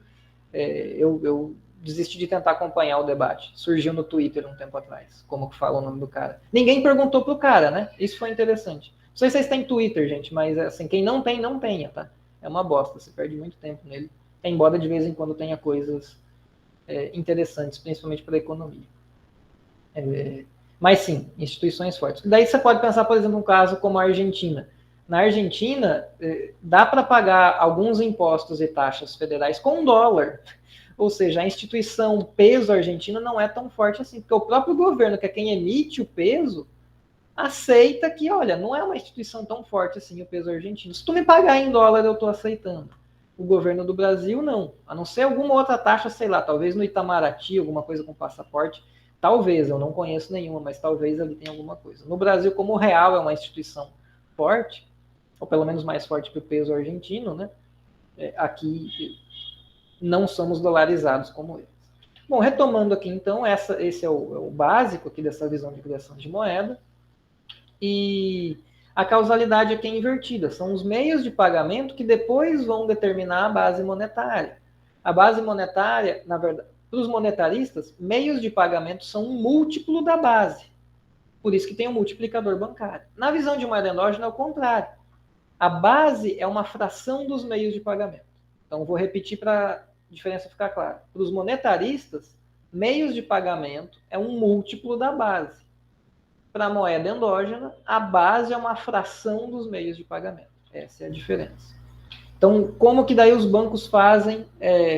Eu desisti de tentar acompanhar o debate. Surgiu no Twitter um tempo atrás, como que fala o nome do cara. Ninguém perguntou pro cara, né? Isso foi interessante. Não sei se vocês têm Twitter, gente, mas assim, quem não tem, não tenha, tá? É uma bosta, você perde muito tempo nele. Embora de vez em quando tenha coisas interessantes, principalmente para a economia. Mas sim, instituições fortes. Daí você pode pensar, por exemplo, um caso como a Argentina. Na Argentina, dá para pagar alguns impostos e taxas federais com dólar. Ou seja, a instituição peso argentina não é tão forte assim, porque o próprio governo, que é quem emite o peso, aceita que, olha, não é uma instituição tão forte assim o peso argentino. Se tu me pagar em dólar, eu estou aceitando. O governo do Brasil, não. A não ser alguma outra taxa, sei lá, talvez no Itamaraty, alguma coisa com passaporte. Talvez, eu não conheço nenhuma, mas talvez ali tenha alguma coisa. No Brasil, como o real é uma instituição forte, ou pelo menos mais forte que o peso argentino, né? Aqui não somos dolarizados como eles. Bom, retomando aqui então, esse é o básico aqui dessa visão de criação de moeda. E a causalidade aqui é invertida. São os meios de pagamento que depois vão determinar a base monetária. A base monetária, na verdade, para os monetaristas, meios de pagamento são um múltiplo da base. Por isso que tem um multiplicador bancário. Na visão de moeda endógena é o contrário. A base é uma fração dos meios de pagamento. Então, vou repetir para a diferença ficar clara. Para os monetaristas, meios de pagamento é um múltiplo da base. Para a moeda endógena, a base é uma fração dos meios de pagamento. Essa é a diferença. Então, como que daí os bancos fazem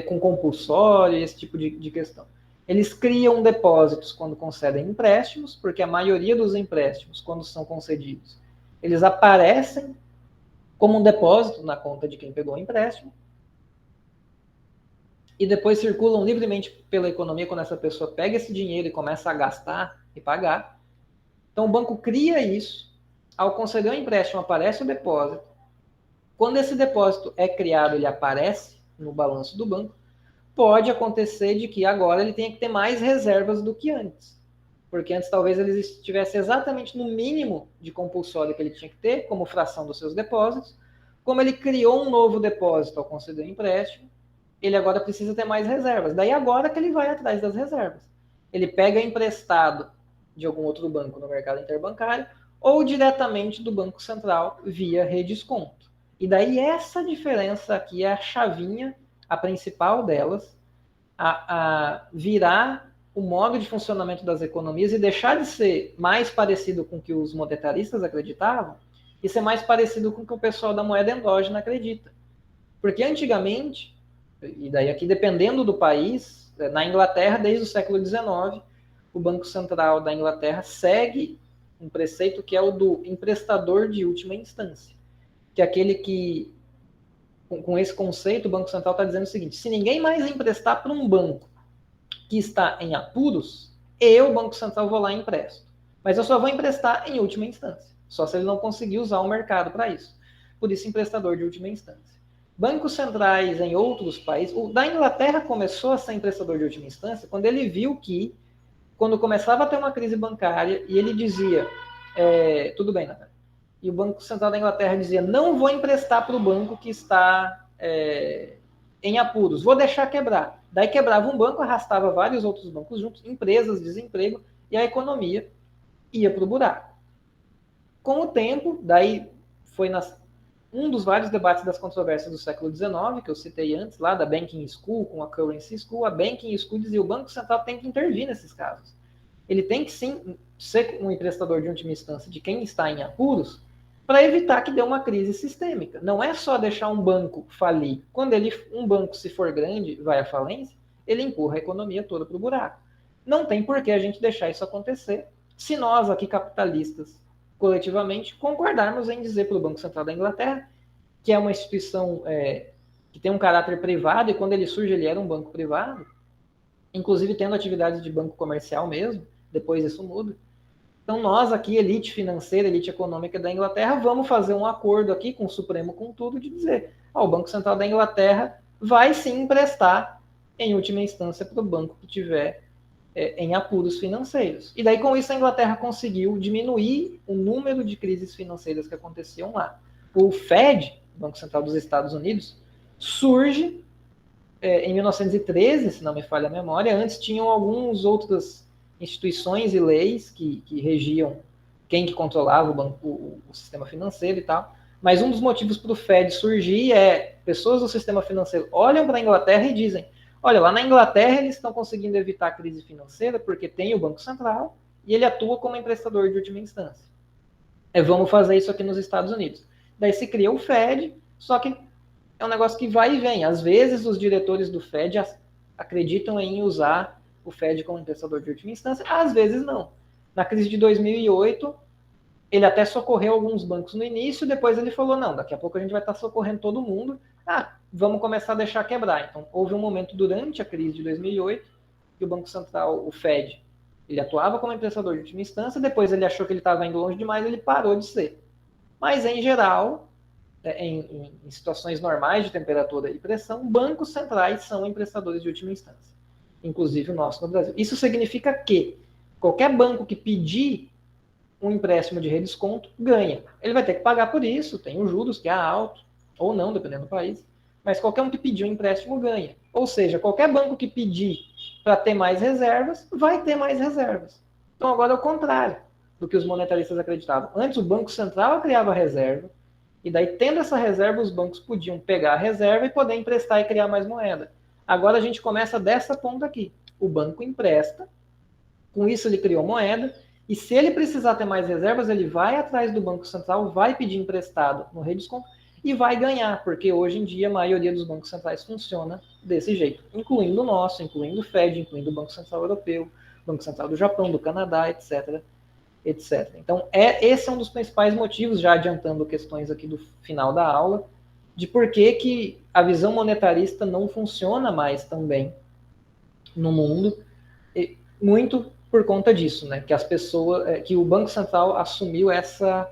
com compulsório, esse tipo de questão? Eles criam depósitos quando concedem empréstimos, porque a maioria dos empréstimos, quando são concedidos, eles aparecem como um depósito na conta de quem pegou o empréstimo, e depois circulam livremente pela economia quando essa pessoa pega esse dinheiro e começa a gastar e pagar. Então o banco cria isso, ao conceder um empréstimo aparece o depósito, quando esse depósito é criado, ele aparece no balanço do banco, pode acontecer de que agora ele tenha que ter mais reservas do que antes, porque antes talvez ele estivesse exatamente no mínimo de compulsório que ele tinha que ter, como fração dos seus depósitos. Como ele criou um novo depósito ao conceder o empréstimo, ele agora precisa ter mais reservas. Daí agora que ele vai atrás das reservas. Ele pega emprestado de algum outro banco no mercado interbancário ou diretamente do Banco Central via redesconto. E daí essa diferença aqui é a chavinha, a principal delas, a virar o modo de funcionamento das economias e deixar de ser mais parecido com o que os monetaristas acreditavam e ser mais parecido com o que o pessoal da moeda endógena acredita. Porque antigamente, e daí aqui dependendo do país, na Inglaterra, desde o século XIX, o Banco Central da Inglaterra segue um preceito que é o do emprestador de última instância, que é aquele que, com esse conceito, o Banco Central está dizendo o seguinte: se ninguém mais emprestar para um banco que está em apuros, eu, Banco Central, vou lá e empresto. Mas eu só vou emprestar em última instância, só se ele não conseguir usar o mercado para isso. Por isso, emprestador de última instância. Bancos centrais em outros países, o da Inglaterra começou a ser emprestador de última instância quando ele viu que, quando começava a ter uma crise bancária, e ele dizia, tudo bem, Natália, e o Banco Central da Inglaterra dizia, não vou emprestar para o banco que está em apuros, vou deixar quebrar. Daí quebrava um banco, arrastava vários outros bancos juntos, empresas, desemprego, e a economia ia para o buraco. Com o tempo, daí foi um dos vários debates das controvérsias do século XIX, que eu citei antes, lá da Banking School com a Currency School, a Banking School dizia que o Banco Central tem que intervir nesses casos. Ele tem que, sim, ser um emprestador de última instância de quem está em apuros para evitar que dê uma crise sistêmica. Não é só deixar um banco falir. Quando um banco, se for grande, vai à falência, ele empurra a economia toda para o buraco. Não tem por que a gente deixar isso acontecer se nós, aqui capitalistas, coletivamente, concordarmos em dizer para o Banco Central da Inglaterra, que é uma instituição que tem um caráter privado, e quando ele surge ele era um banco privado, inclusive tendo atividades de banco comercial mesmo, depois isso muda. Então nós aqui, elite financeira, elite econômica da Inglaterra, vamos fazer um acordo aqui com o Supremo, com tudo, de dizer, o Banco Central da Inglaterra vai sim emprestar, em última instância, para o banco que tiver em apuros financeiros. E daí, com isso, a Inglaterra conseguiu diminuir o número de crises financeiras que aconteciam lá. O Fed, Banco Central dos Estados Unidos, surge em 1913, se não me falha a memória. Antes tinham algumas outras instituições e leis que regiam quem que controlava o sistema financeiro e tal. Mas um dos motivos para o Fed surgir é pessoas do sistema financeiro olham para a Inglaterra e dizem, olha, lá na Inglaterra eles estão conseguindo evitar a crise financeira porque tem o Banco Central e ele atua como emprestador de última instância. Vamos fazer isso aqui nos Estados Unidos. Daí se cria o Fed, só que é um negócio que vai e vem. Às vezes os diretores do Fed acreditam em usar o Fed como emprestador de última instância, às vezes não. Na crise de 2008, ele até socorreu alguns bancos no início, depois ele falou, não, daqui a pouco a gente vai estar socorrendo todo mundo, vamos começar a deixar quebrar. Então, houve um momento durante a crise de 2008 que o Banco Central, o Fed, ele atuava como emprestador de última instância, depois ele achou que ele estava indo longe demais, ele parou de ser. Mas, em geral, em situações normais de temperatura e pressão, bancos centrais são emprestadores de última instância, inclusive o nosso no Brasil. Isso significa que qualquer banco que pedir um empréstimo de redesconto ganha. Ele vai ter que pagar por isso, tem os juros que é alto, ou não, dependendo do país, mas qualquer um que pedir um empréstimo ganha. Ou seja, qualquer banco que pedir para ter mais reservas, vai ter mais reservas. Então agora é o contrário do que os monetaristas acreditavam. Antes o Banco Central criava reserva, e daí tendo essa reserva os bancos podiam pegar a reserva e poder emprestar e criar mais moeda. Agora a gente começa dessa ponta aqui. O banco empresta, com isso ele criou moeda, e se ele precisar ter mais reservas, ele vai atrás do Banco Central, vai pedir emprestado no redesconto e vai ganhar, porque hoje em dia a maioria dos bancos centrais funciona desse jeito, incluindo o nosso, incluindo o Fed, incluindo o Banco Central Europeu, Banco Central do Japão, do Canadá, etc. etc. Então, esse é um dos principais motivos, já adiantando questões aqui do final da aula, de por que a visão monetarista não funciona mais tão bem no mundo, muito por conta disso, né? Que as pessoas, que o Banco Central assumiu essa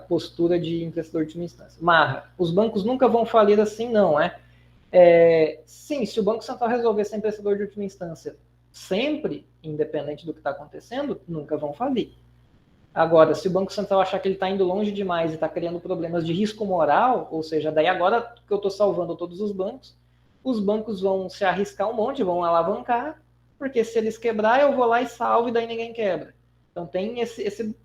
postura de emprestador de última instância. Marra, os bancos nunca vão falir assim, não, sim, se o Banco Central resolver ser emprestador de última instância sempre, independente do que está acontecendo, nunca vão falir. Agora, se o Banco Central achar que ele está indo longe demais e está criando problemas de risco moral, ou seja, daí agora que eu estou salvando todos os bancos vão se arriscar um monte, vão alavancar, porque se eles quebrar, eu vou lá e salvo e daí ninguém quebra. Então tem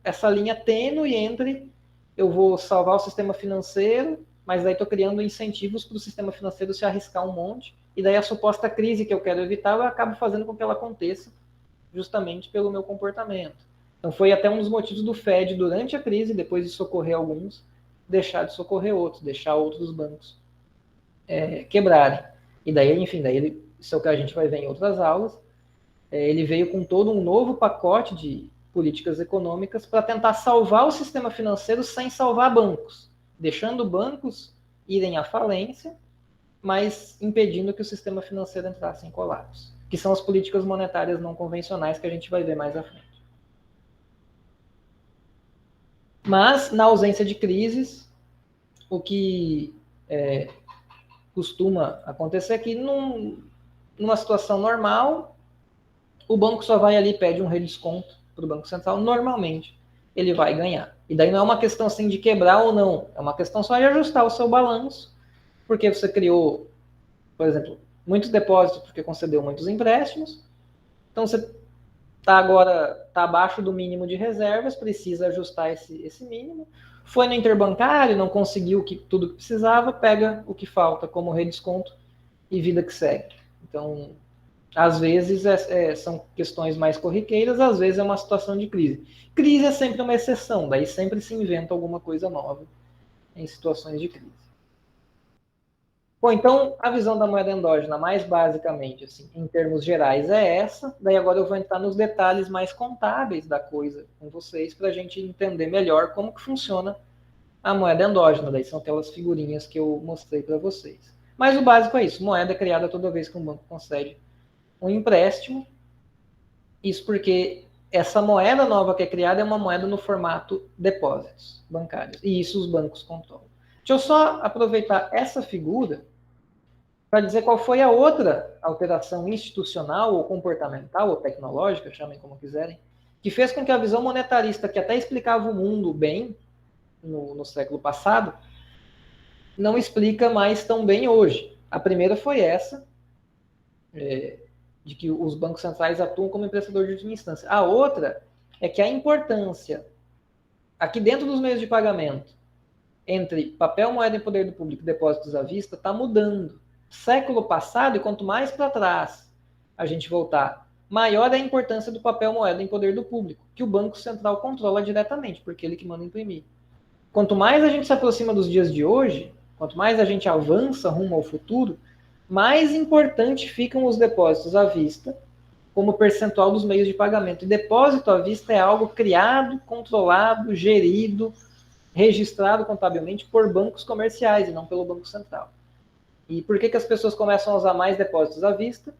essa linha tênue entre eu vou salvar o sistema financeiro, mas daí estou criando incentivos para o sistema financeiro se arriscar um monte, e daí a suposta crise que eu quero evitar, eu acabo fazendo com que ela aconteça justamente pelo meu comportamento. Então foi até um dos motivos do Fed, durante a crise, depois de socorrer alguns, deixar de socorrer outros, deixar outros bancos quebrarem. E daí, enfim, isso é o que a gente vai ver em outras aulas, ele veio com todo um novo pacote de políticas econômicas para tentar salvar o sistema financeiro sem salvar bancos, deixando bancos irem à falência, mas impedindo que o sistema financeiro entrasse em colapso, que são as políticas monetárias não convencionais que a gente vai ver mais à frente. Mas, na ausência de crises, o que costuma acontecer é que numa situação normal, o banco só vai ali e pede um redesconto para o Banco Central, normalmente ele vai ganhar. E daí não é uma questão assim de quebrar ou não, é uma questão só de ajustar o seu balanço, porque você criou, por exemplo, muitos depósitos porque concedeu muitos empréstimos, então você está abaixo do mínimo de reservas, precisa ajustar esse mínimo, Foi no interbancário, não conseguiu tudo que precisava, pega o que falta como redesconto e vida que segue. Então, às vezes são questões mais corriqueiras, às vezes é uma situação de crise. Crise é sempre uma exceção, daí sempre se inventa alguma coisa nova em situações de crise. Bom, então a visão da moeda endógena, mais basicamente, assim, em termos gerais, é essa. Daí agora eu vou entrar nos detalhes mais contábeis da coisa com vocês, para a gente entender melhor como que funciona a moeda endógena. Daí são aquelas figurinhas que eu mostrei para vocês. Mas o básico é isso: moeda é criada toda vez que um banco concede um empréstimo. Isso porque essa moeda nova que é criada é uma moeda no formato depósitos bancários. E isso os bancos controlam. Deixa eu só aproveitar essa figura para dizer qual foi a outra alteração institucional ou comportamental ou tecnológica, chamem como quiserem, que fez com que a visão monetarista, que até explicava o mundo bem no século passado, não explica mais tão bem hoje. A primeira foi essa, de que os bancos centrais atuam como emprestador de última instância. A outra é que a importância, aqui dentro dos meios de pagamento, entre papel, moeda em poder do público e depósitos à vista, está mudando. Século passado, e quanto mais para trás a gente voltar, maior é a importância do papel, moeda em poder do público, que o Banco Central controla diretamente, porque ele que manda imprimir. Quanto mais a gente se aproxima dos dias de hoje, quanto mais a gente avança rumo ao futuro, mais importante ficam os depósitos à vista como percentual dos meios de pagamento. E depósito à vista é algo criado, controlado, gerido, registrado contabilmente por bancos comerciais e não pelo Banco Central. E por que as pessoas começam a usar mais depósitos à vista?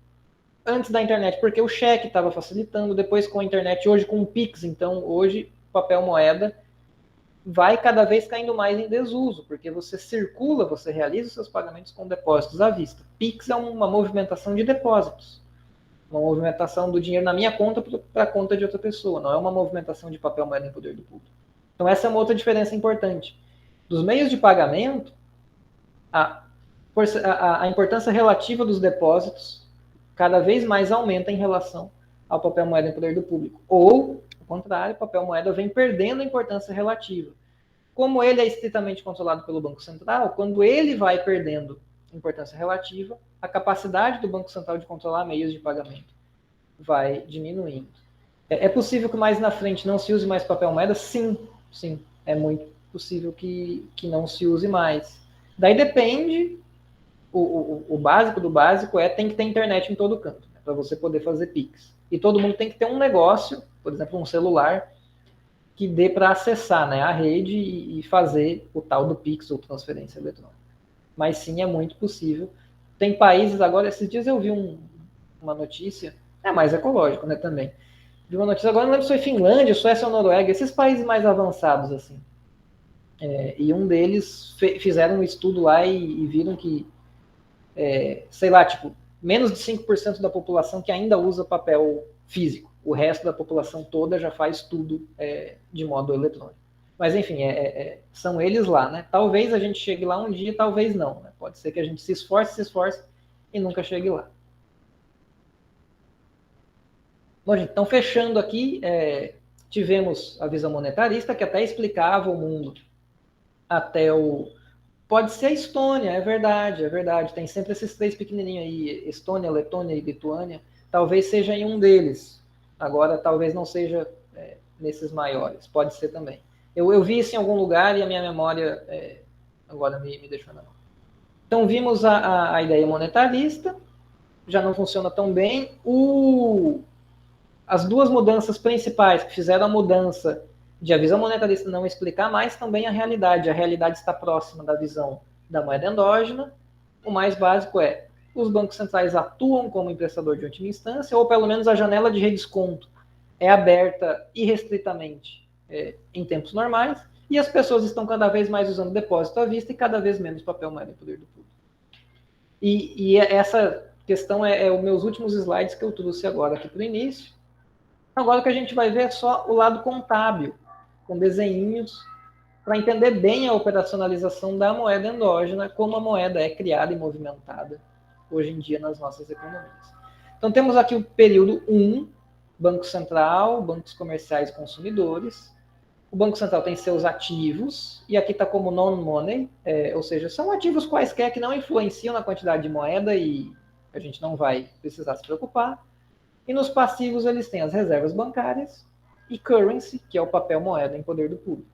Antes da internet, porque o cheque estava facilitando, depois com a internet, hoje com o Pix, então hoje papel moeda vai cada vez caindo mais em desuso, porque você circula, você realiza os seus pagamentos com depósitos à vista. Pix é uma movimentação de depósitos, uma movimentação do dinheiro na minha conta para a conta de outra pessoa, não é uma movimentação de papel moeda em poder do público. Então essa é uma outra diferença importante. Dos meios de pagamento, a importância relativa dos depósitos cada vez mais aumenta em relação ao papel moeda em poder do público. Ou, ao contrário, o papel moeda vem perdendo a importância relativa. Como ele é estritamente controlado pelo Banco Central, quando ele vai perdendo importância relativa, a capacidade do Banco Central de controlar meios de pagamento vai diminuindo. É possível que mais na frente não se use mais papel moeda? Sim, sim. É muito possível que não se use mais. Daí depende, o básico do básico tem que ter internet em todo canto, né, para você poder fazer Pix. E todo mundo tem que ter um negócio, por exemplo, um celular, que dê para acessar, né, a rede e fazer o tal do Pix ou transferência eletrônica. Mas sim, é muito possível. Tem países agora, esses dias eu vi uma notícia, é mais ecológico, né, também. Vi uma notícia agora, não lembro se foi Finlândia, Suécia ou Noruega, esses países mais avançados, assim. E um deles fizeram um estudo lá e viram que, sei lá, tipo, menos de 5% da população que ainda usa papel físico. O resto da população toda já faz tudo de modo eletrônico. Mas, enfim, são eles lá, né? Talvez a gente chegue lá um dia, talvez não. Né? Pode ser que a gente se esforce e nunca chegue lá. Bom, gente, então, fechando aqui, tivemos a visão monetarista, que até explicava o mundo até o... Pode ser a Estônia, é verdade. Tem sempre esses três pequenininhos aí, Estônia, Letônia e Lituânia. Talvez seja em um deles. Agora, talvez não seja nesses maiores. Pode ser também. Eu vi isso em algum lugar e a minha memória agora me deixou na mão. Então, vimos a ideia monetarista. Já não funciona tão bem. As duas mudanças principais que fizeram a mudança de a visão monetarista não explicar mais também a realidade. A realidade está próxima da visão da moeda endógena. O mais básico os bancos centrais atuam como emprestador de última instância, ou pelo menos a janela de redesconto é aberta irrestritamente em tempos normais, e as pessoas estão cada vez mais usando depósito à vista e cada vez menos papel moeda em poder do público. E essa questão é os meus últimos slides que eu trouxe agora aqui para o início. Agora o que a gente vai ver é só o lado contábil, com desenhinhos, para entender bem a operacionalização da moeda endógena, como a moeda é criada e movimentada hoje em dia nas nossas economias. Então temos aqui o período 1, Banco Central, bancos comerciais e consumidores. O o Banco Central tem seus ativos, e aqui está como non-money, ou seja, são ativos quaisquer que não influenciam na quantidade de moeda e a gente não vai precisar se preocupar. E nos passivos eles têm as reservas bancárias e currency, que é o papel moeda em poder do público.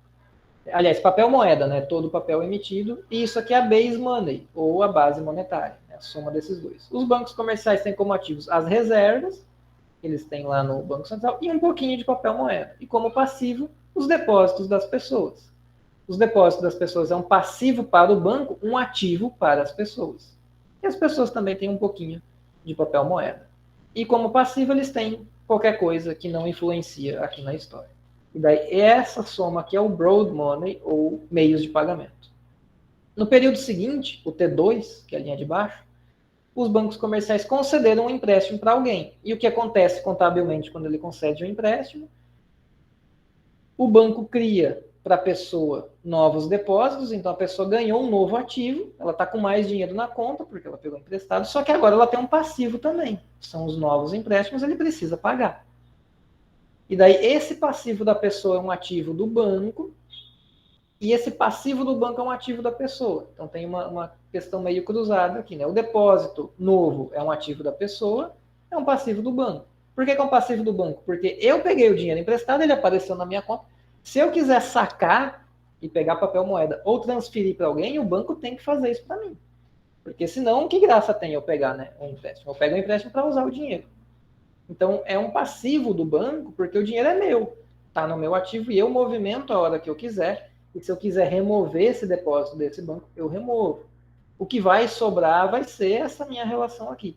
Aliás, papel moeda, né? Todo papel emitido. E isso aqui é a base money, ou a base monetária, né? A soma desses dois. Os bancos comerciais têm como ativos as reservas, eles têm lá no Banco Central, e um pouquinho de papel moeda. E como passivo, os depósitos das pessoas. Os depósitos das pessoas é um passivo para o banco, um ativo para as pessoas. E as pessoas também têm um pouquinho de papel moeda. E como passivo, eles têm qualquer coisa que não influencia aqui na história. E daí, essa soma aqui é o broad money, ou meios de pagamento. No período seguinte, o T2, que é a linha de baixo, os bancos comerciais concederam um empréstimo para alguém. E o que acontece contabilmente quando ele concede um empréstimo? O banco cria para a pessoa novos depósitos, então a pessoa ganhou um novo ativo, ela está com mais dinheiro na conta, porque ela pegou emprestado, só que agora ela tem um passivo também. São os novos empréstimos, ele precisa pagar. E daí, esse passivo da pessoa é um ativo do banco, e esse passivo do banco é um ativo da pessoa. Então, tem uma questão meio cruzada aqui, né? O depósito novo é um ativo da pessoa, é um passivo do banco. Por que é um passivo do banco? Porque eu peguei o dinheiro emprestado, ele apareceu na minha conta. Se eu quiser sacar e pegar papel moeda ou transferir para alguém, o banco tem que fazer isso para mim. Porque senão, que graça tem eu pegar, né, um empréstimo? Eu pego um empréstimo para usar o dinheiro. Então, é um passivo do banco, porque o dinheiro é meu, está no meu ativo e eu movimento a hora que eu quiser. E se eu quiser remover esse depósito desse banco, eu removo. O que vai sobrar vai ser essa minha relação aqui.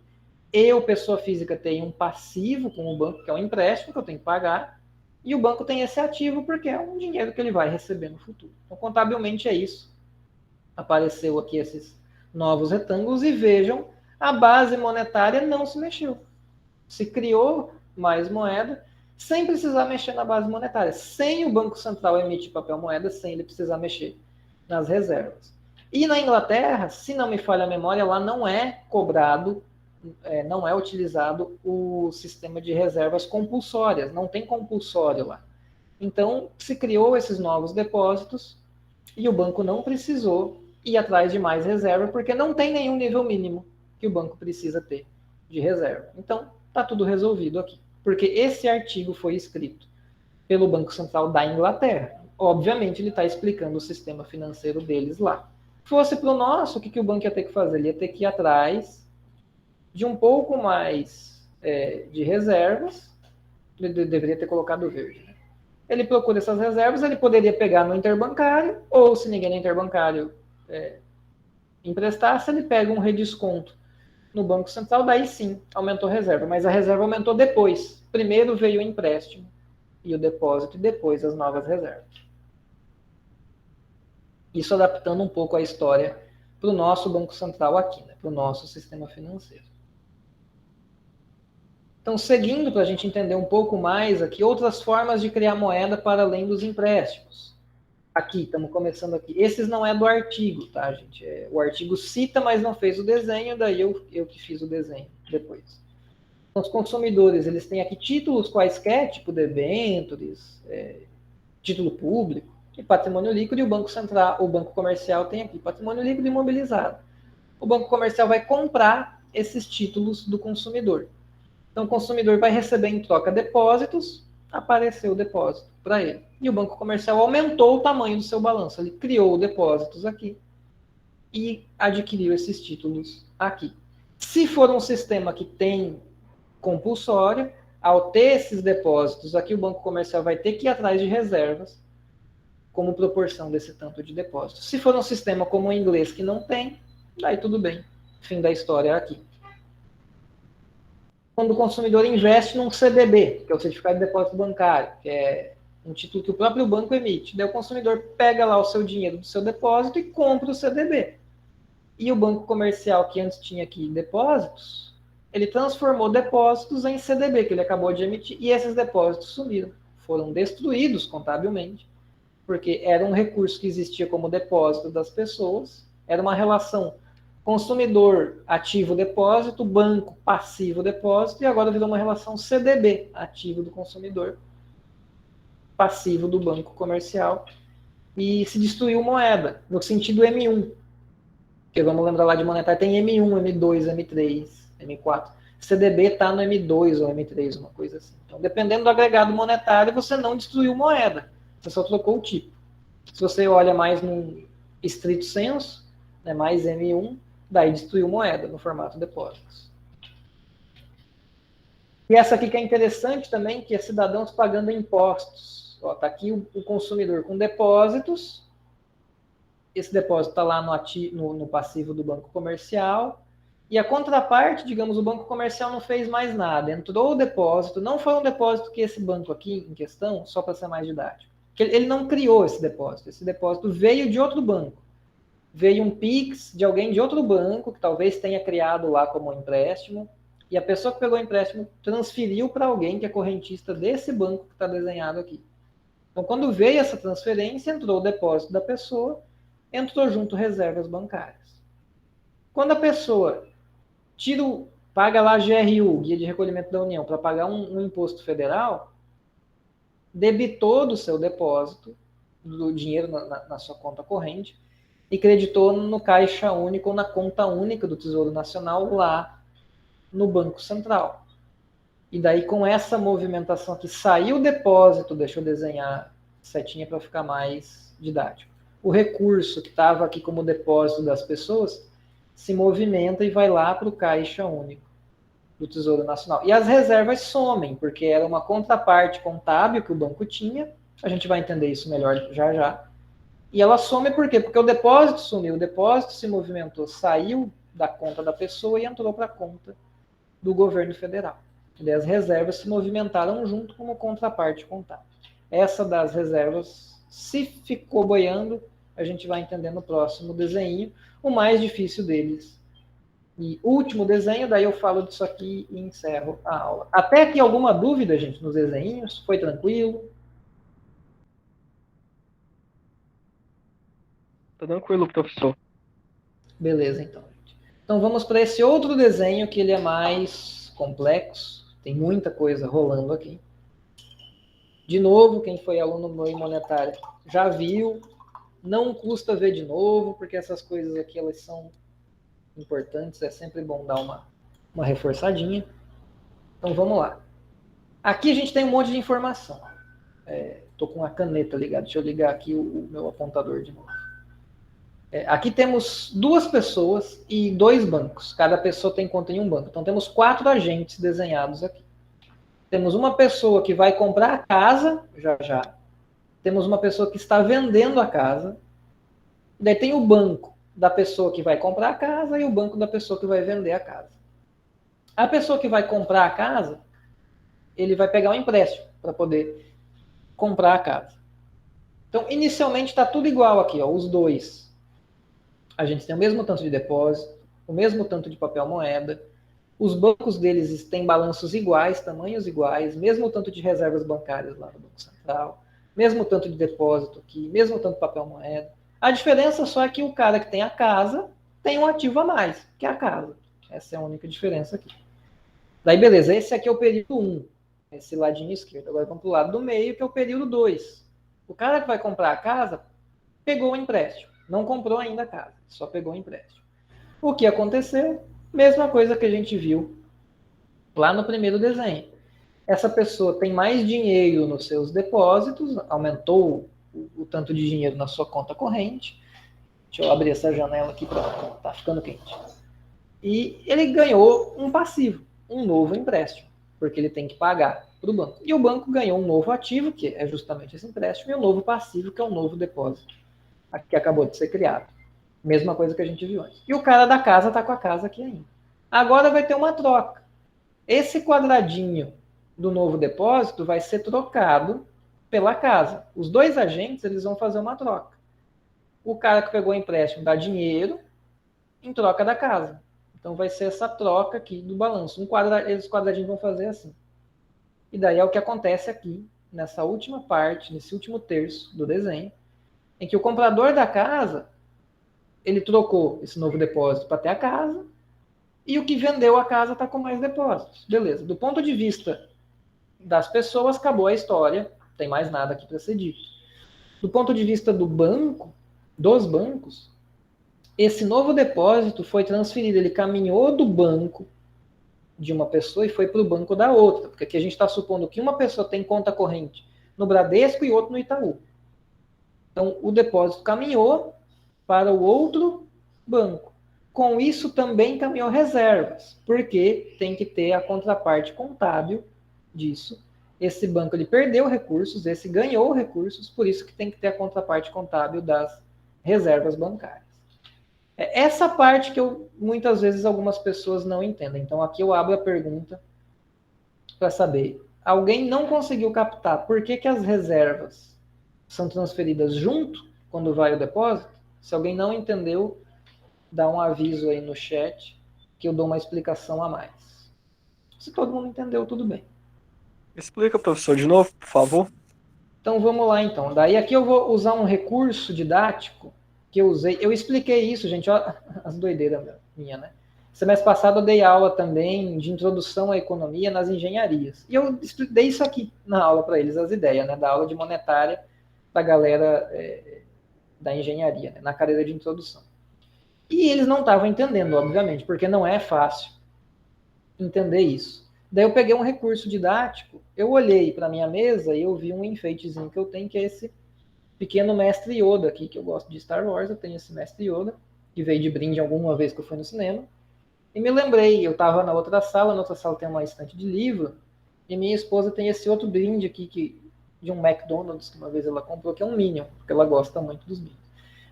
Eu, pessoa física, tenho um passivo com o banco, que é um empréstimo que eu tenho que pagar, e o banco tem esse ativo porque é um dinheiro que ele vai receber no futuro. Então, contabilmente é isso. Apareceu aqui esses novos retângulos e vejam, a base monetária não se mexeu. Se criou mais moeda sem precisar mexer na base monetária, sem o Banco Central emitir papel moeda, sem ele precisar mexer nas reservas. E na Inglaterra, se não me falha a memória, lá não é cobrado, não é utilizado o sistema de reservas compulsórias, não tem compulsório lá. Então, se criou esses novos depósitos e o banco não precisou ir atrás de mais reserva, porque não tem nenhum nível mínimo que o banco precisa ter de reserva. Então, está tudo resolvido aqui. Porque esse artigo foi escrito pelo Banco Central da Inglaterra. Obviamente, ele está explicando o sistema financeiro deles lá. Se fosse para o nosso, o que o banco ia ter que fazer? Ele ia ter que ir atrás de um pouco mais de reservas. Ele deveria ter colocado verde, né? Ele procura essas reservas, ele poderia pegar no interbancário, ou se ninguém no interbancário emprestasse, ele pega um redesconto no Banco Central, daí sim, aumentou a reserva. Mas a reserva aumentou depois. Primeiro veio o empréstimo e o depósito, e depois as novas reservas. Isso adaptando um pouco a história para o nosso Banco Central aqui, né, para o nosso sistema financeiro. Então, seguindo, para a gente entender um pouco mais aqui, outras formas de criar moeda para além dos empréstimos. Aqui, estamos começando aqui. Esses não é do artigo, tá, gente? O artigo cita, mas não fez o desenho, daí eu que fiz o desenho depois. Então, os consumidores, eles têm aqui títulos quaisquer, tipo debêntures, título público e patrimônio líquido, e o Banco Central, o Banco Comercial tem aqui patrimônio líquido imobilizado. O Banco Comercial vai comprar esses títulos do consumidor. Então, o consumidor vai receber em troca depósitos, apareceu o depósito para ele. E o Banco Comercial aumentou o tamanho do seu balanço. Ele criou depósitos aqui e adquiriu esses títulos aqui. Se for um sistema que tem compulsório, ao ter esses depósitos aqui, o Banco Comercial vai ter que ir atrás de reservas como proporção desse tanto de depósito. Se for um sistema como o inglês que não tem, daí tudo bem. Fim da história aqui. Quando o consumidor investe num CDB, que é o Certificado de Depósito Bancário, que é um título que o próprio banco emite, daí o consumidor pega lá o seu dinheiro do seu depósito e compra o CDB. E o banco comercial, que antes tinha aqui depósitos, ele transformou depósitos em CDB, que ele acabou de emitir, e esses depósitos sumiram, foram destruídos contabilmente, porque era um recurso que existia como depósito das pessoas, era uma relação consumidor ativo depósito, banco passivo depósito, e agora virou uma relação CDB, ativo do consumidor. passivo do banco comercial e se destruiu moeda, no sentido M1. Porque vamos lembrar lá de monetário, tem M1, M2, M3, M4. CDB está no M2 ou M3, uma coisa assim. Então, dependendo do agregado monetário, você não destruiu moeda, você só trocou o tipo. Se você olha mais no estrito senso, né, mais M1, daí destruiu moeda no formato depósitos. E essa aqui que é interessante também, que é cidadãos pagando impostos. Está aqui o consumidor com depósitos. Esse depósito está lá no passivo do banco comercial. E a contraparte, digamos, o banco comercial não fez mais nada. Entrou o depósito, não foi um depósito que esse banco aqui em questão, só para ser mais didático. Ele não criou esse depósito veio de outro banco. Veio um PIX de alguém de outro banco, que talvez tenha criado lá como empréstimo, e a pessoa que pegou o empréstimo transferiu para alguém que é correntista desse banco que está desenhado aqui. Então, quando veio essa transferência, entrou o depósito da pessoa, entrou junto reservas bancárias. Quando a pessoa paga lá a GRU, Guia de Recolhimento da União, para pagar um imposto federal, debitou do seu depósito, do dinheiro na sua conta corrente, e creditou no Caixa Único ou na conta única do Tesouro Nacional lá no Banco Central. E daí, com essa movimentação aqui, saiu o depósito, deixa eu desenhar setinha para ficar mais didático. O recurso que estava aqui como depósito das pessoas se movimenta e vai lá para o Caixa Único do Tesouro Nacional. E as reservas somem, porque era uma contraparte contábil que o banco tinha, a gente vai entender isso melhor já já. E ela some por quê? Porque o depósito sumiu, o depósito se movimentou, saiu da conta da pessoa e entrou para a conta do governo federal. E daí as reservas se movimentaram junto como contraparte contábil. Essa das reservas, se ficou boiando, a gente vai entender no próximo desenho, o mais difícil deles. E último desenho, daí eu falo disso aqui e encerro a aula. Até aqui alguma dúvida, gente, nos desenhos? Foi tranquilo? Tá tranquilo, professor. Beleza, então, gente. Então vamos para esse outro desenho que ele é mais complexo. Tem muita coisa rolando aqui. De novo, quem foi aluno no Lei Monetária já viu. Não custa ver de novo, porque essas coisas aqui elas são importantes. É sempre bom dar uma reforçadinha. Então vamos lá. Aqui a gente tem um monte de informação. Estou com a caneta ligada. Deixa eu ligar aqui o meu apontador de novo. Aqui temos 2 pessoas e 2 bancos. Cada pessoa tem conta em um banco. Então temos 4 agentes desenhados aqui. Temos uma pessoa que vai comprar a casa, já. Temos uma pessoa que está vendendo a casa. Daí tem o banco da pessoa que vai comprar a casa e o banco da pessoa que vai vender a casa. A pessoa que vai comprar a casa, ele vai pegar um empréstimo para poder comprar a casa. Então, inicialmente está tudo igual aqui, ó, os dois. A gente tem o mesmo tanto de depósito, o mesmo tanto de papel moeda. Os bancos deles têm balanços iguais, tamanhos iguais, mesmo tanto de reservas bancárias lá no Banco Central, mesmo tanto de depósito aqui, mesmo tanto de papel moeda. A diferença só é que o cara que tem a casa tem um ativo a mais, que é a casa. Essa é a única diferença aqui. Daí, beleza, esse aqui é o período 1, esse ladinho esquerdo. Agora vamos para o lado do meio, que é o período 2. O cara que vai comprar a casa pegou o empréstimo. Não comprou ainda a casa, só pegou o empréstimo. O que aconteceu? Mesma coisa que a gente viu lá no primeiro desenho. Essa pessoa tem mais dinheiro nos seus depósitos, aumentou o tanto de dinheiro na sua conta corrente. Deixa eu abrir essa janela aqui para tá ficando quente. E ele ganhou um passivo, um novo empréstimo, porque ele tem que pagar para o banco. E o banco ganhou um novo ativo, que é justamente esse empréstimo, e um novo passivo, que é um novo depósito, que acabou de ser criado. Mesma coisa que a gente viu antes. E o cara da casa está com a casa aqui ainda. Agora vai ter uma troca. Esse quadradinho do novo depósito vai ser trocado pela casa. Os 2 agentes eles vão fazer uma troca. O cara que pegou o empréstimo dá dinheiro em troca da casa. Então vai ser essa troca aqui do balanço. Esses quadradinhos vão fazer assim. E daí é o que acontece aqui, nessa última parte, nesse último terço do desenho, em que o comprador da casa, ele trocou esse novo depósito para ter a casa, e o que vendeu a casa está com mais depósitos. Beleza. Do ponto de vista das pessoas, acabou a história. Não tem mais nada aqui para ser dito. Do ponto de vista do banco, dos bancos, esse novo depósito foi transferido, ele caminhou do banco de uma pessoa e foi para o banco da outra, porque aqui a gente está supondo que uma pessoa tem conta corrente no Bradesco e outro no Itaú. Então, o depósito caminhou para o outro banco. Com isso, também caminhou reservas, porque tem que ter a contraparte contábil disso. Esse banco ele perdeu recursos, esse ganhou recursos, por isso que tem que ter a contraparte contábil das reservas bancárias. É essa parte que muitas vezes algumas pessoas não entendem. Então, aqui eu abro a pergunta para saber. Alguém não conseguiu captar por que as reservas são transferidas junto quando vai o depósito? Se alguém não entendeu, dá um aviso aí no chat que eu dou uma explicação a mais. Se todo mundo entendeu, tudo bem. Explica, professor, de novo, por favor. Então vamos lá então. Daí aqui eu vou usar um recurso didático que eu usei. Eu expliquei isso, gente, ó, as doideiras minha, né? Semestre passado eu dei aula também de introdução à economia nas engenharias. E eu dei isso aqui na aula para eles, as ideias, né? Da aula de monetária para a galera da engenharia, né? Na cadeira de introdução. E eles não estavam entendendo, obviamente, porque não é fácil entender isso. Daí eu peguei um recurso didático, eu olhei para minha mesa e eu vi um enfeitezinho que eu tenho, que é esse pequeno mestre Yoda aqui, que eu gosto de Star Wars, eu tenho esse mestre Yoda, que veio de brinde alguma vez que eu fui no cinema. E me lembrei, eu estava na outra sala tem uma estante de livro, e minha esposa tem esse outro brinde aqui, de um McDonald's, que uma vez ela comprou, que é um Minion, porque ela gosta muito dos Minions.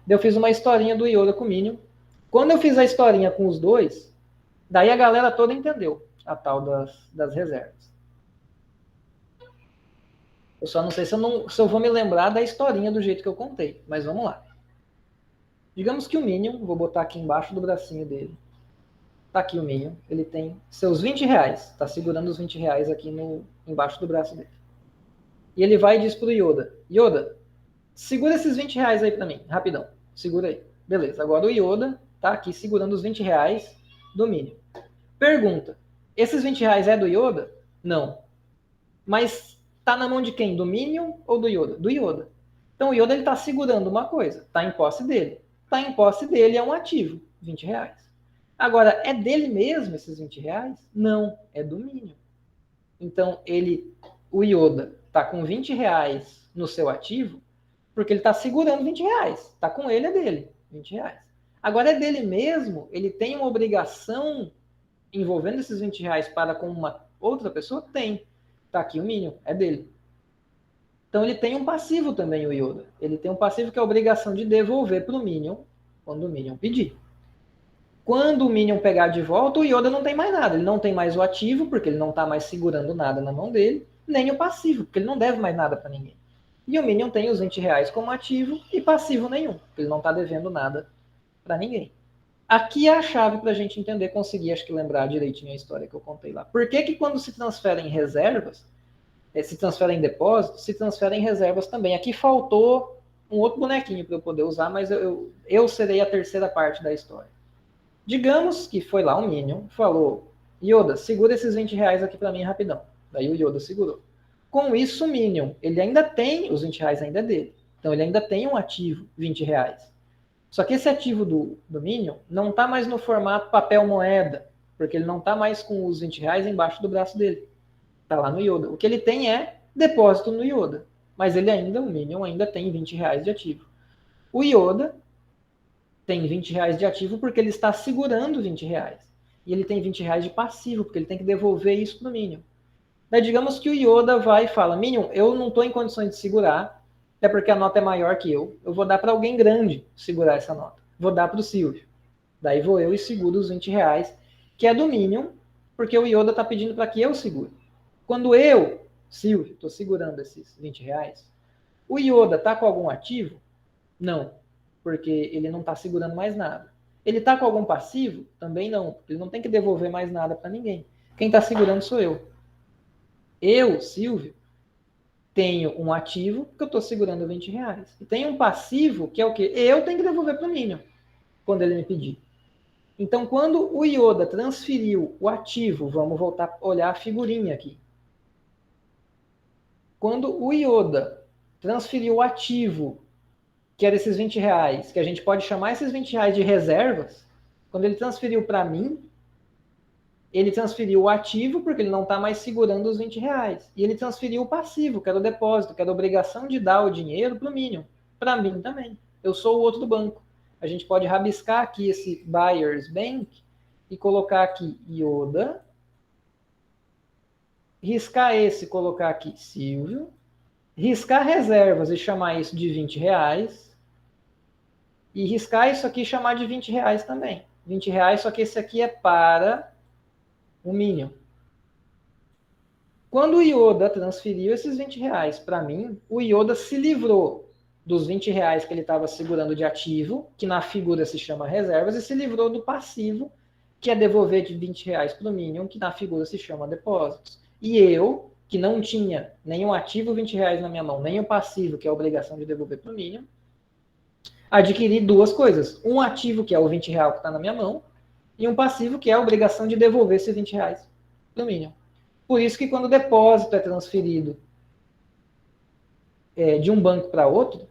Daí eu fiz uma historinha do Yoda com o Minion. Quando eu fiz a historinha com os dois, daí a galera toda entendeu a tal das reservas. Eu só não sei se eu vou me lembrar da historinha do jeito que eu contei, mas vamos lá. Digamos que o Minion, vou botar aqui embaixo do bracinho dele. Tá aqui o Minion, ele tem seus 20 reais, tá segurando os 20 reais aqui embaixo do braço dele. E ele vai e diz pro Yoda, Yoda, segura esses 20 reais aí pra mim, rapidão, segura aí. Beleza, agora o Yoda tá aqui segurando os 20 reais do Minion. Pergunta, esses 20 reais é do Yoda? Não. Mas tá na mão de quem? Do Minion ou do Yoda? Do Yoda. Então o Yoda ele tá segurando uma coisa, tá em posse dele. Tá em posse dele é um ativo, 20 reais. Agora, é dele mesmo esses 20 reais? Não, é do Minion. Então o Yoda tá com 20 reais no seu ativo, porque ele tá segurando 20 reais. Tá com ele, é dele, 20 reais. Agora é dele mesmo, ele tem uma obrigação envolvendo esses 20 reais para com uma outra pessoa? Tem. Tá aqui o Minion, é dele. Então ele tem um passivo também, o Yoda. Ele tem um passivo que é a obrigação de devolver para o Minion quando o Minion pedir. Quando o Minion pegar de volta, o Yoda não tem mais nada. Ele não tem mais o ativo, porque ele não está mais segurando nada na mão dele, nem o passivo, porque ele não deve mais nada para ninguém. E o Minion tem os 20 reais como ativo e passivo nenhum, porque ele não está devendo nada para ninguém. Aqui é a chave para a gente entender, conseguir, acho que lembrar direitinho a história que eu contei lá. Por que quando se transferem reservas, se transferem depósitos, se transferem reservas também? Aqui faltou um outro bonequinho para eu poder usar, mas eu serei a terceira parte da história. Digamos que foi lá um Minion, falou, Yoda, segura esses 20 reais aqui para mim rapidão. Daí o Yoda segurou. Com isso, o Minion, ele ainda tem, os 20 reais ainda é dele. Então ele ainda tem um ativo, 20 reais. Só que esse ativo do Minion não está mais no formato papel moeda, porque ele não está mais com os 20 reais embaixo do braço dele. Está lá no Yoda. O que ele tem é depósito no Yoda. Mas o Minion ainda tem 20 reais de ativo. O Yoda tem 20 reais de ativo porque ele está segurando 20 reais. E ele tem 20 reais de passivo, porque ele tem que devolver isso para o Minion. Daí digamos que o Yoda vai e fala, Minion, eu não estou em condições de segurar, até porque a nota é maior que eu vou dar para alguém grande segurar essa nota. Vou dar para o Silvio. Daí vou eu e seguro os 20 reais, que é do Minion, porque o Yoda está pedindo para que eu segure. Quando eu, Silvio, estou segurando esses 20 reais, o Yoda está com algum ativo? Não, porque ele não está segurando mais nada. Ele está com algum passivo? Também não, porque ele não tem que devolver mais nada para ninguém. Quem está segurando sou eu. Eu, Silvio, tenho um ativo que eu estou segurando 20 reais. E tenho um passivo que é o quê? Eu tenho que devolver para o Minion quando ele me pedir. Então, quando o Yoda transferiu o ativo, vamos voltar a olhar a figurinha aqui. quando o Yoda transferiu o ativo, que era esses R$20, que a gente pode chamar esses R$20 de reservas, quando ele transferiu para mim, ele transferiu o ativo, porque ele não está mais segurando os R$20. E ele transferiu o passivo, que era o depósito, que era a obrigação de dar o dinheiro para o Minion. Para mim também. Eu sou o outro do banco. A gente pode rabiscar aqui esse Buyer's Bank e colocar aqui Yoda. Riscar esse e colocar aqui Silvio. Riscar reservas e chamar isso de R$20. E riscar isso aqui e chamar de R$20 também. R$20, só que esse aqui é para o Minion. Quando o Yoda transferiu esses R$20 para mim, o Yoda se livrou dos R$20 que ele estava segurando de ativo, que na figura se chama reservas, e se livrou do passivo, que é devolver de R$20 para o Minion, que na figura se chama depósitos. E eu, que não tinha nenhum ativo R$20 na minha mão, nem o passivo, que é a obrigação de devolver para o Minion, adquiri duas coisas. Um ativo, que é o R$20 que está na minha mão, e um passivo, que é a obrigação de devolver esses R$20 para o Minion. Por isso que quando o depósito é transferido de um banco para outro,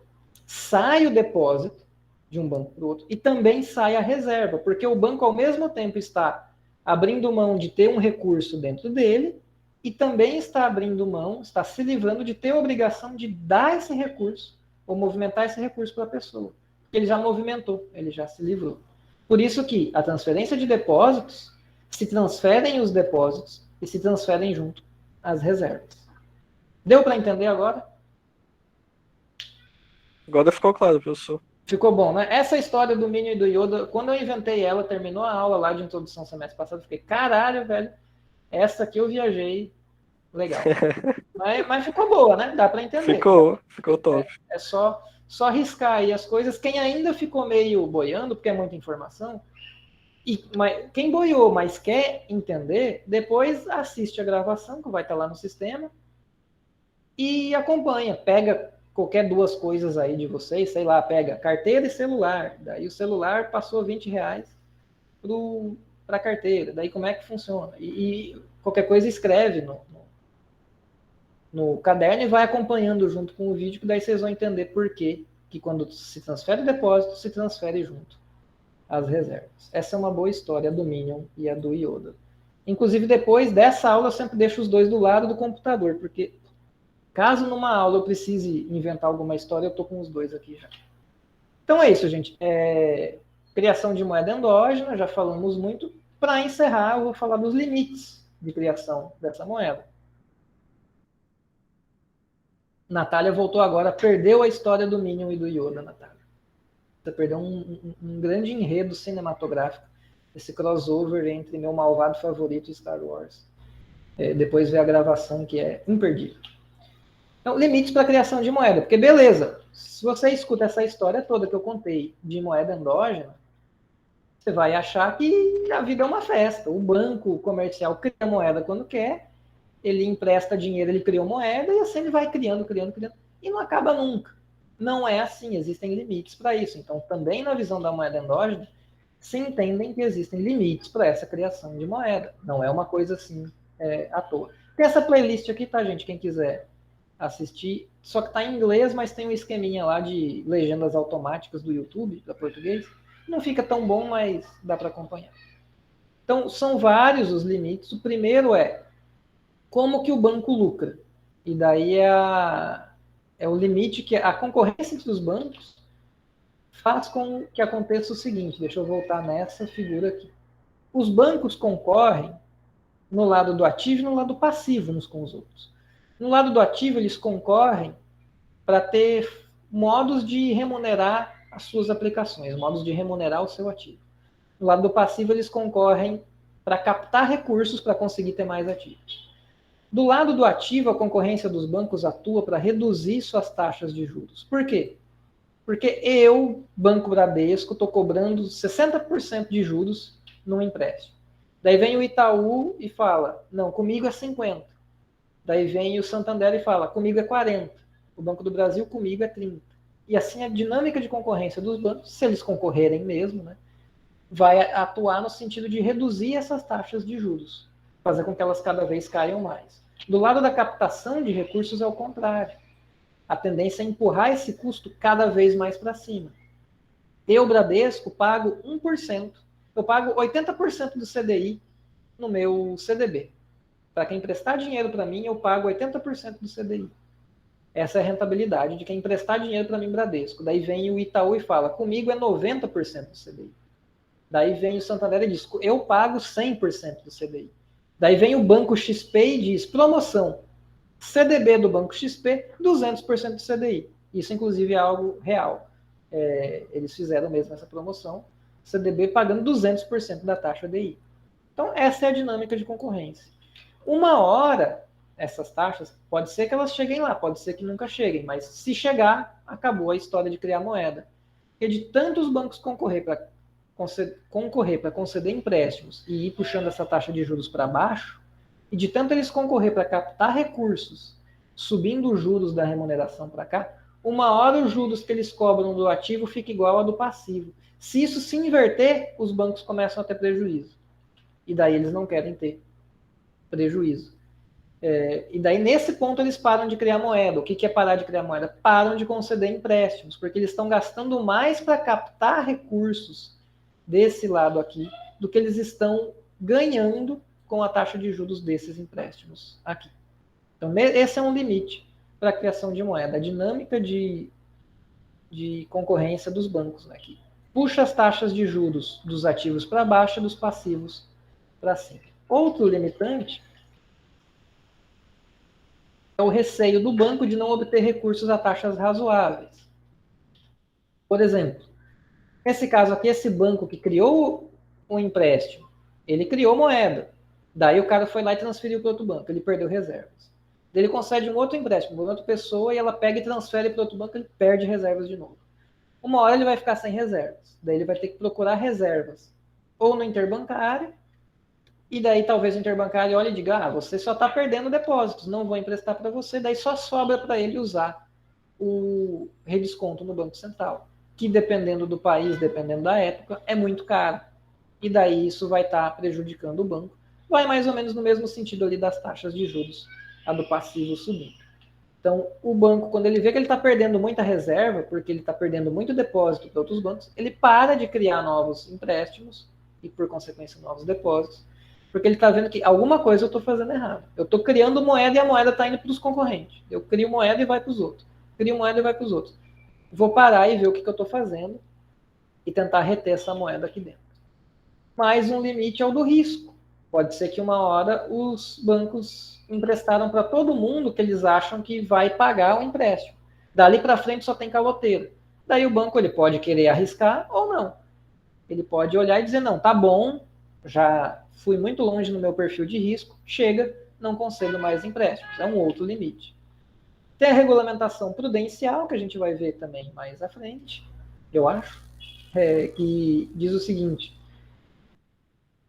sai o depósito de um banco para o outro e também sai a reserva, porque o banco ao mesmo tempo está abrindo mão de ter um recurso dentro dele e também está abrindo mão, está se livrando de ter a obrigação de dar esse recurso ou movimentar esse recurso para a pessoa. Ele já movimentou, ele já se livrou. Por isso que a transferência de depósitos, se transferem os depósitos e se transferem junto as reservas. Deu para entender agora? Agora ficou claro, professor. Ficou bom, né? Essa história do Minion e do Yoda, quando eu inventei ela, terminou a aula lá de introdução semestre passado, eu fiquei, caralho, velho, essa aqui eu viajei, legal. mas ficou boa, né? Dá para entender. Ficou top. É só riscar aí as coisas. Quem ainda ficou meio boiando, porque é muita informação, mas quem boiou, mas quer entender, depois assiste a gravação, que vai estar lá no sistema, e acompanha. Pega qualquer duas coisas aí de vocês, sei lá, pega carteira e celular. Daí o celular passou R$20 para a carteira. Daí como é que funciona? E qualquer coisa escreve no caderno e vai acompanhando junto com o vídeo, que daí vocês vão entender por que quando se transfere o depósito, se transfere junto as reservas. Essa é uma boa história do Minion e a do Yoda. Inclusive, depois dessa aula, eu sempre deixo os dois do lado do computador, porque caso numa aula eu precise inventar alguma história, eu estou com os dois aqui já. Então é isso, gente. Criação de moeda endógena, já falamos muito. Para encerrar, eu vou falar dos limites de criação dessa moeda. Natália voltou agora, perdeu a história do Minion e do Yoda, Natália. Você perdeu um grande enredo cinematográfico, esse crossover entre meu malvado favorito e Star Wars. Depois vê a gravação, que é imperdível. Então, limites para a criação de moeda. Porque, beleza, se você escuta essa história toda que eu contei de moeda endógena, você vai achar que a vida é uma festa. O banco comercial cria moeda quando quer, ele empresta dinheiro, ele cria moeda, e assim ele vai criando, e não acaba nunca. Não é assim, existem limites para isso. Então, também na visão da moeda endógena, se entendem que existem limites para essa criação de moeda. Não é uma coisa assim à toa. Tem essa playlist aqui, tá, gente? Quem quiser assistir, só que tá em inglês, mas tem um esqueminha lá de legendas automáticas do YouTube, da português. Não fica tão bom, mas dá para acompanhar. Então, são vários os limites. O primeiro é como que o banco lucra. E daí é o limite que a concorrência entre os bancos faz com que aconteça o seguinte. Deixa eu voltar nessa figura aqui. Os bancos concorrem no lado do ativo e no lado passivo uns com os outros. No lado do ativo, eles concorrem para ter modos de remunerar as suas aplicações, modos de remunerar o seu ativo. No lado do passivo, eles concorrem para captar recursos para conseguir ter mais ativos. Do lado do ativo, a concorrência dos bancos atua para reduzir suas taxas de juros. Por quê? Porque eu, Banco Bradesco, estou cobrando 60% de juros num empréstimo. Daí vem o Itaú e fala, não, comigo é 50%. Daí vem o Santander e fala, comigo é 40%. O Banco do Brasil, comigo é 30%. E assim a dinâmica de concorrência dos bancos, se eles concorrerem mesmo, né, vai atuar no sentido de reduzir essas taxas de juros, fazer com que elas cada vez caiam mais. Do lado da captação de recursos é o contrário. A tendência é empurrar esse custo cada vez mais para cima. Eu, Bradesco, pago 1%. Eu pago 80% do CDI no meu CDB. Para quem emprestar dinheiro para mim, eu pago 80% do CDI. Essa é a rentabilidade de quem emprestar dinheiro para mim, Bradesco. Daí vem o Itaú e fala, comigo é 90% do CDI. Daí vem o Santander e diz, eu pago 100% do CDI. Daí vem o Banco XP e diz, promoção, CDB do Banco XP, 200% do CDI. Isso, inclusive, é algo real. Eles fizeram mesmo essa promoção, CDB pagando 200% da taxa DI. Então, essa é a dinâmica de concorrência. Uma hora, essas taxas, pode ser que elas cheguem lá, pode ser que nunca cheguem, mas se chegar, acabou a história de criar moeda. Porque de tantos bancos concorrer para conceder empréstimos e ir puxando essa taxa de juros para baixo, e de tanto eles concorrer para captar recursos, subindo os juros da remuneração para cá, uma hora os juros que eles cobram do ativo fica igual ao do passivo. Se isso se inverter, os bancos começam a ter prejuízo. E daí eles não querem ter prejuízo. E daí, nesse ponto, eles param de criar moeda. O que é parar de criar moeda? Param de conceder empréstimos, porque eles estão gastando mais para captar recursos desse lado aqui do que eles estão ganhando com a taxa de juros desses empréstimos aqui. Então, esse é um limite para a criação de moeda. A dinâmica de concorrência dos bancos aqui. Puxa as taxas de juros dos ativos para baixo e dos passivos para cima. Outro limitante é o receio do banco de não obter recursos a taxas razoáveis. Por exemplo, nesse caso aqui, esse banco que criou o empréstimo, ele criou moeda. Daí o cara foi lá e transferiu para outro banco, ele perdeu reservas. Ele concede um outro empréstimo para outra pessoa e ela pega e transfere para outro banco, ele perde reservas de novo. Uma hora ele vai ficar sem reservas. Daí ele vai ter que procurar reservas ou no interbancário, e daí talvez o interbancário olhe e diga, você só está perdendo depósitos, não vou emprestar para você, daí só sobra para ele usar o redesconto no Banco Central, que dependendo do país, dependendo da época, é muito caro. E daí isso vai estar prejudicando o banco. Vai mais ou menos no mesmo sentido ali das taxas de juros, a do passivo subindo. Então, o banco, quando ele vê que ele está perdendo muita reserva, porque ele está perdendo muito depósito para outros bancos, ele para de criar novos empréstimos e, por consequência, novos depósitos, porque ele está vendo que alguma coisa eu estou fazendo errado. Eu estou criando moeda e a moeda está indo para os concorrentes. Eu crio moeda e vai para os outros. Crio moeda e vai para os outros. Vou parar e ver o que eu estou fazendo e tentar reter essa moeda aqui dentro. Mais um limite é o do risco. Pode ser que uma hora os bancos emprestaram para todo mundo que eles acham que vai pagar o empréstimo. Dali para frente só tem caloteiro. Daí o banco ele pode querer arriscar ou não. Ele pode olhar e dizer, não, tá bom, já fui muito longe no meu perfil de risco, chega, não concedo mais empréstimos. É um outro limite. Tem a regulamentação prudencial, que a gente vai ver também mais à frente, eu acho, que diz o seguinte,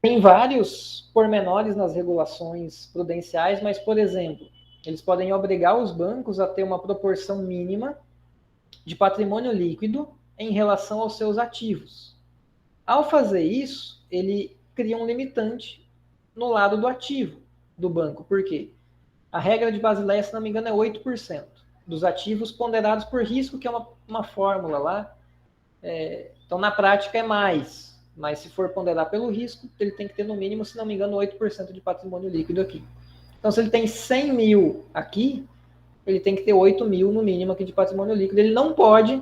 tem vários pormenores nas regulações prudenciais, mas, por exemplo, eles podem obrigar os bancos a ter uma proporção mínima de patrimônio líquido em relação aos seus ativos. Ao fazer isso, ele cria um limitante no lado do ativo do banco. Por quê? A regra de Basileia, se não me engano, é 8% dos ativos ponderados por risco, que é uma fórmula lá. Então, na prática, é mais. Mas se for ponderar pelo risco, ele tem que ter, no mínimo, se não me engano, 8% de patrimônio líquido aqui. Então, se ele tem 100 mil aqui, ele tem que ter 8 mil, no mínimo, aqui de patrimônio líquido. Ele não pode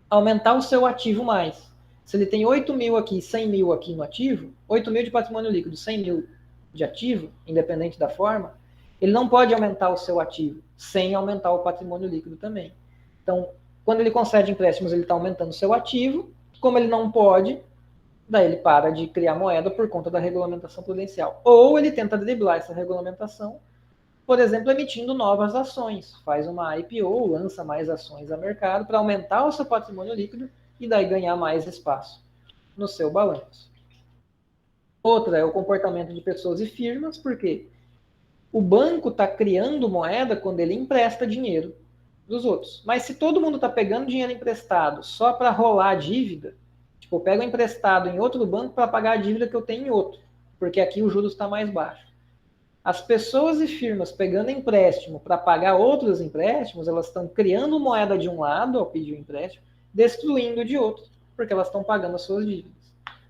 aumentar o seu ativo mais. Se ele tem 8 mil aqui, 100 mil aqui no ativo, 8 mil de patrimônio líquido, 100 mil de ativo, independente da forma, ele não pode aumentar o seu ativo sem aumentar o patrimônio líquido também. Então, quando ele concede empréstimos, ele está aumentando o seu ativo. Como ele não pode, daí ele para de criar moeda por conta da regulamentação prudencial. Ou ele tenta driblar essa regulamentação, por exemplo, emitindo novas ações. Faz uma IPO, lança mais ações a mercado para aumentar o seu patrimônio líquido e daí ganhar mais espaço no seu balanço. Outra é o comportamento de pessoas e firmas, porque o banco está criando moeda quando ele empresta dinheiro dos outros. Mas se todo mundo está pegando dinheiro emprestado só para rolar a dívida, tipo, eu pego emprestado em outro banco para pagar a dívida que eu tenho em outro, porque aqui o juros está mais baixo. As pessoas e firmas pegando empréstimo para pagar outros empréstimos, elas estão criando moeda de um lado ao pedir o empréstimo, destruindo de outro, porque elas estão pagando as suas dívidas.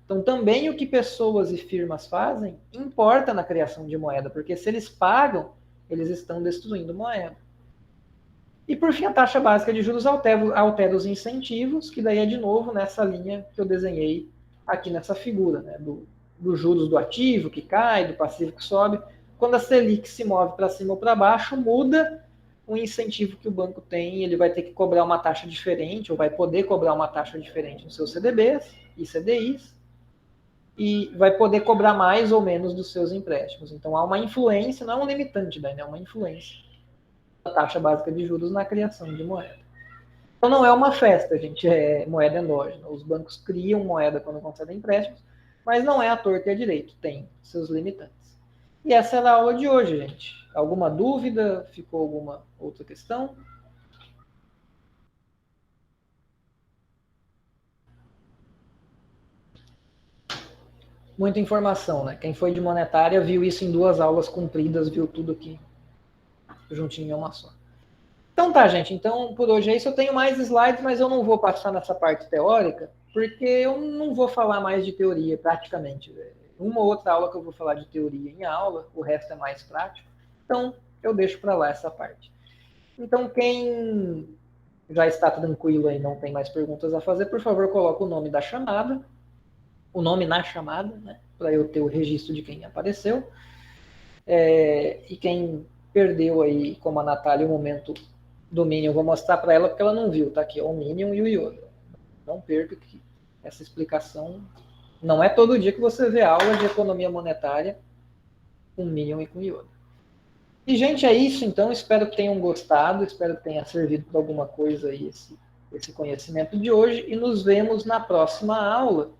Então, também o que pessoas e firmas fazem importa na criação de moeda, porque se eles pagam, eles estão destruindo moeda. E, por fim, a taxa básica de juros altera os incentivos, que daí é, de novo, nessa linha que eu desenhei aqui nessa figura, né? Dos juros do ativo, que cai, do passivo, que sobe. Quando a Selic se move para cima ou para baixo, muda o incentivo que o banco tem, ele vai ter que cobrar uma taxa diferente, ou vai poder cobrar uma taxa diferente nos seus CDBs e CDIs, e vai poder cobrar mais ou menos dos seus empréstimos. Então, há uma influência, não é um limitante, né? É uma influência da taxa básica de juros na criação de moeda. Então, não é uma festa, gente, é moeda endógena. Os bancos criam moeda quando concedem empréstimos, mas não é à torta e à direito, tem seus limitantes. E essa era a aula de hoje, gente. Alguma dúvida? Ficou alguma outra questão? Muita informação, né? Quem foi de monetária viu isso em 2 aulas compridas, viu tudo aqui juntinho em uma só. Então tá, gente. Então, por hoje é isso. Eu tenho mais slides, mas eu não vou passar nessa parte teórica, porque eu não vou falar mais de teoria, praticamente. Uma ou outra aula que eu vou falar de teoria em aula, o resto é mais prático. Então, eu deixo para lá essa parte. Então, quem já está tranquilo aí, não tem mais perguntas a fazer, por favor, coloque o nome da chamada, o nome na chamada, né, para eu ter o registro de quem apareceu. E quem perdeu aí, como a Natália, o momento do Minion, eu vou mostrar para ela porque ela não viu, tá aqui, ó, o Minion e o Yoda. Não perca que essa explicação não é todo dia que você vê aula de economia monetária com Minion e com Yoda. E, gente, é isso, então. Espero que tenham gostado, espero que tenha servido para alguma coisa aí esse conhecimento de hoje. E nos vemos na próxima aula,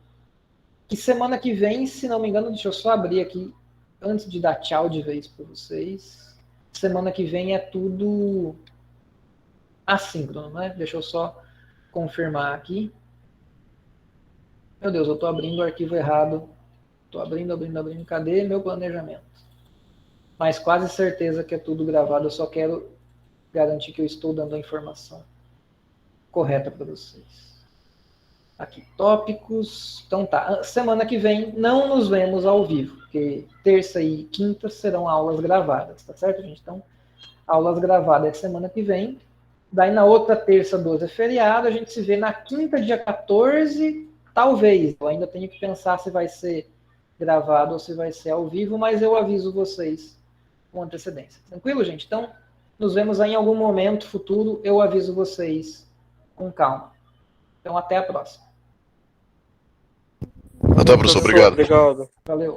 que semana que vem, se não me engano, deixa eu só abrir aqui, antes de dar tchau de vez para vocês. Semana que vem é tudo assíncrono, né? Deixa eu só confirmar aqui. Meu Deus, eu estou abrindo o arquivo errado. Estou abrindo. Cadê meu planejamento? Mas quase certeza que é tudo gravado. Eu só quero garantir que eu estou dando a informação correta para vocês. Aqui, tópicos. Então tá, semana que vem não nos vemos ao vivo, porque terça e quinta serão aulas gravadas, tá certo, gente? Então, aulas gravadas é semana que vem. Daí na outra terça, 12 é feriado, a gente se vê na quinta, dia 14, talvez. Eu ainda tenho que pensar se vai ser gravado ou se vai ser ao vivo, mas eu aviso vocês com antecedência. Tranquilo, gente? Então, nos vemos aí em algum momento futuro, eu aviso vocês com calma. Então, até a próxima. Até, professor. Obrigado. Obrigado. Valeu.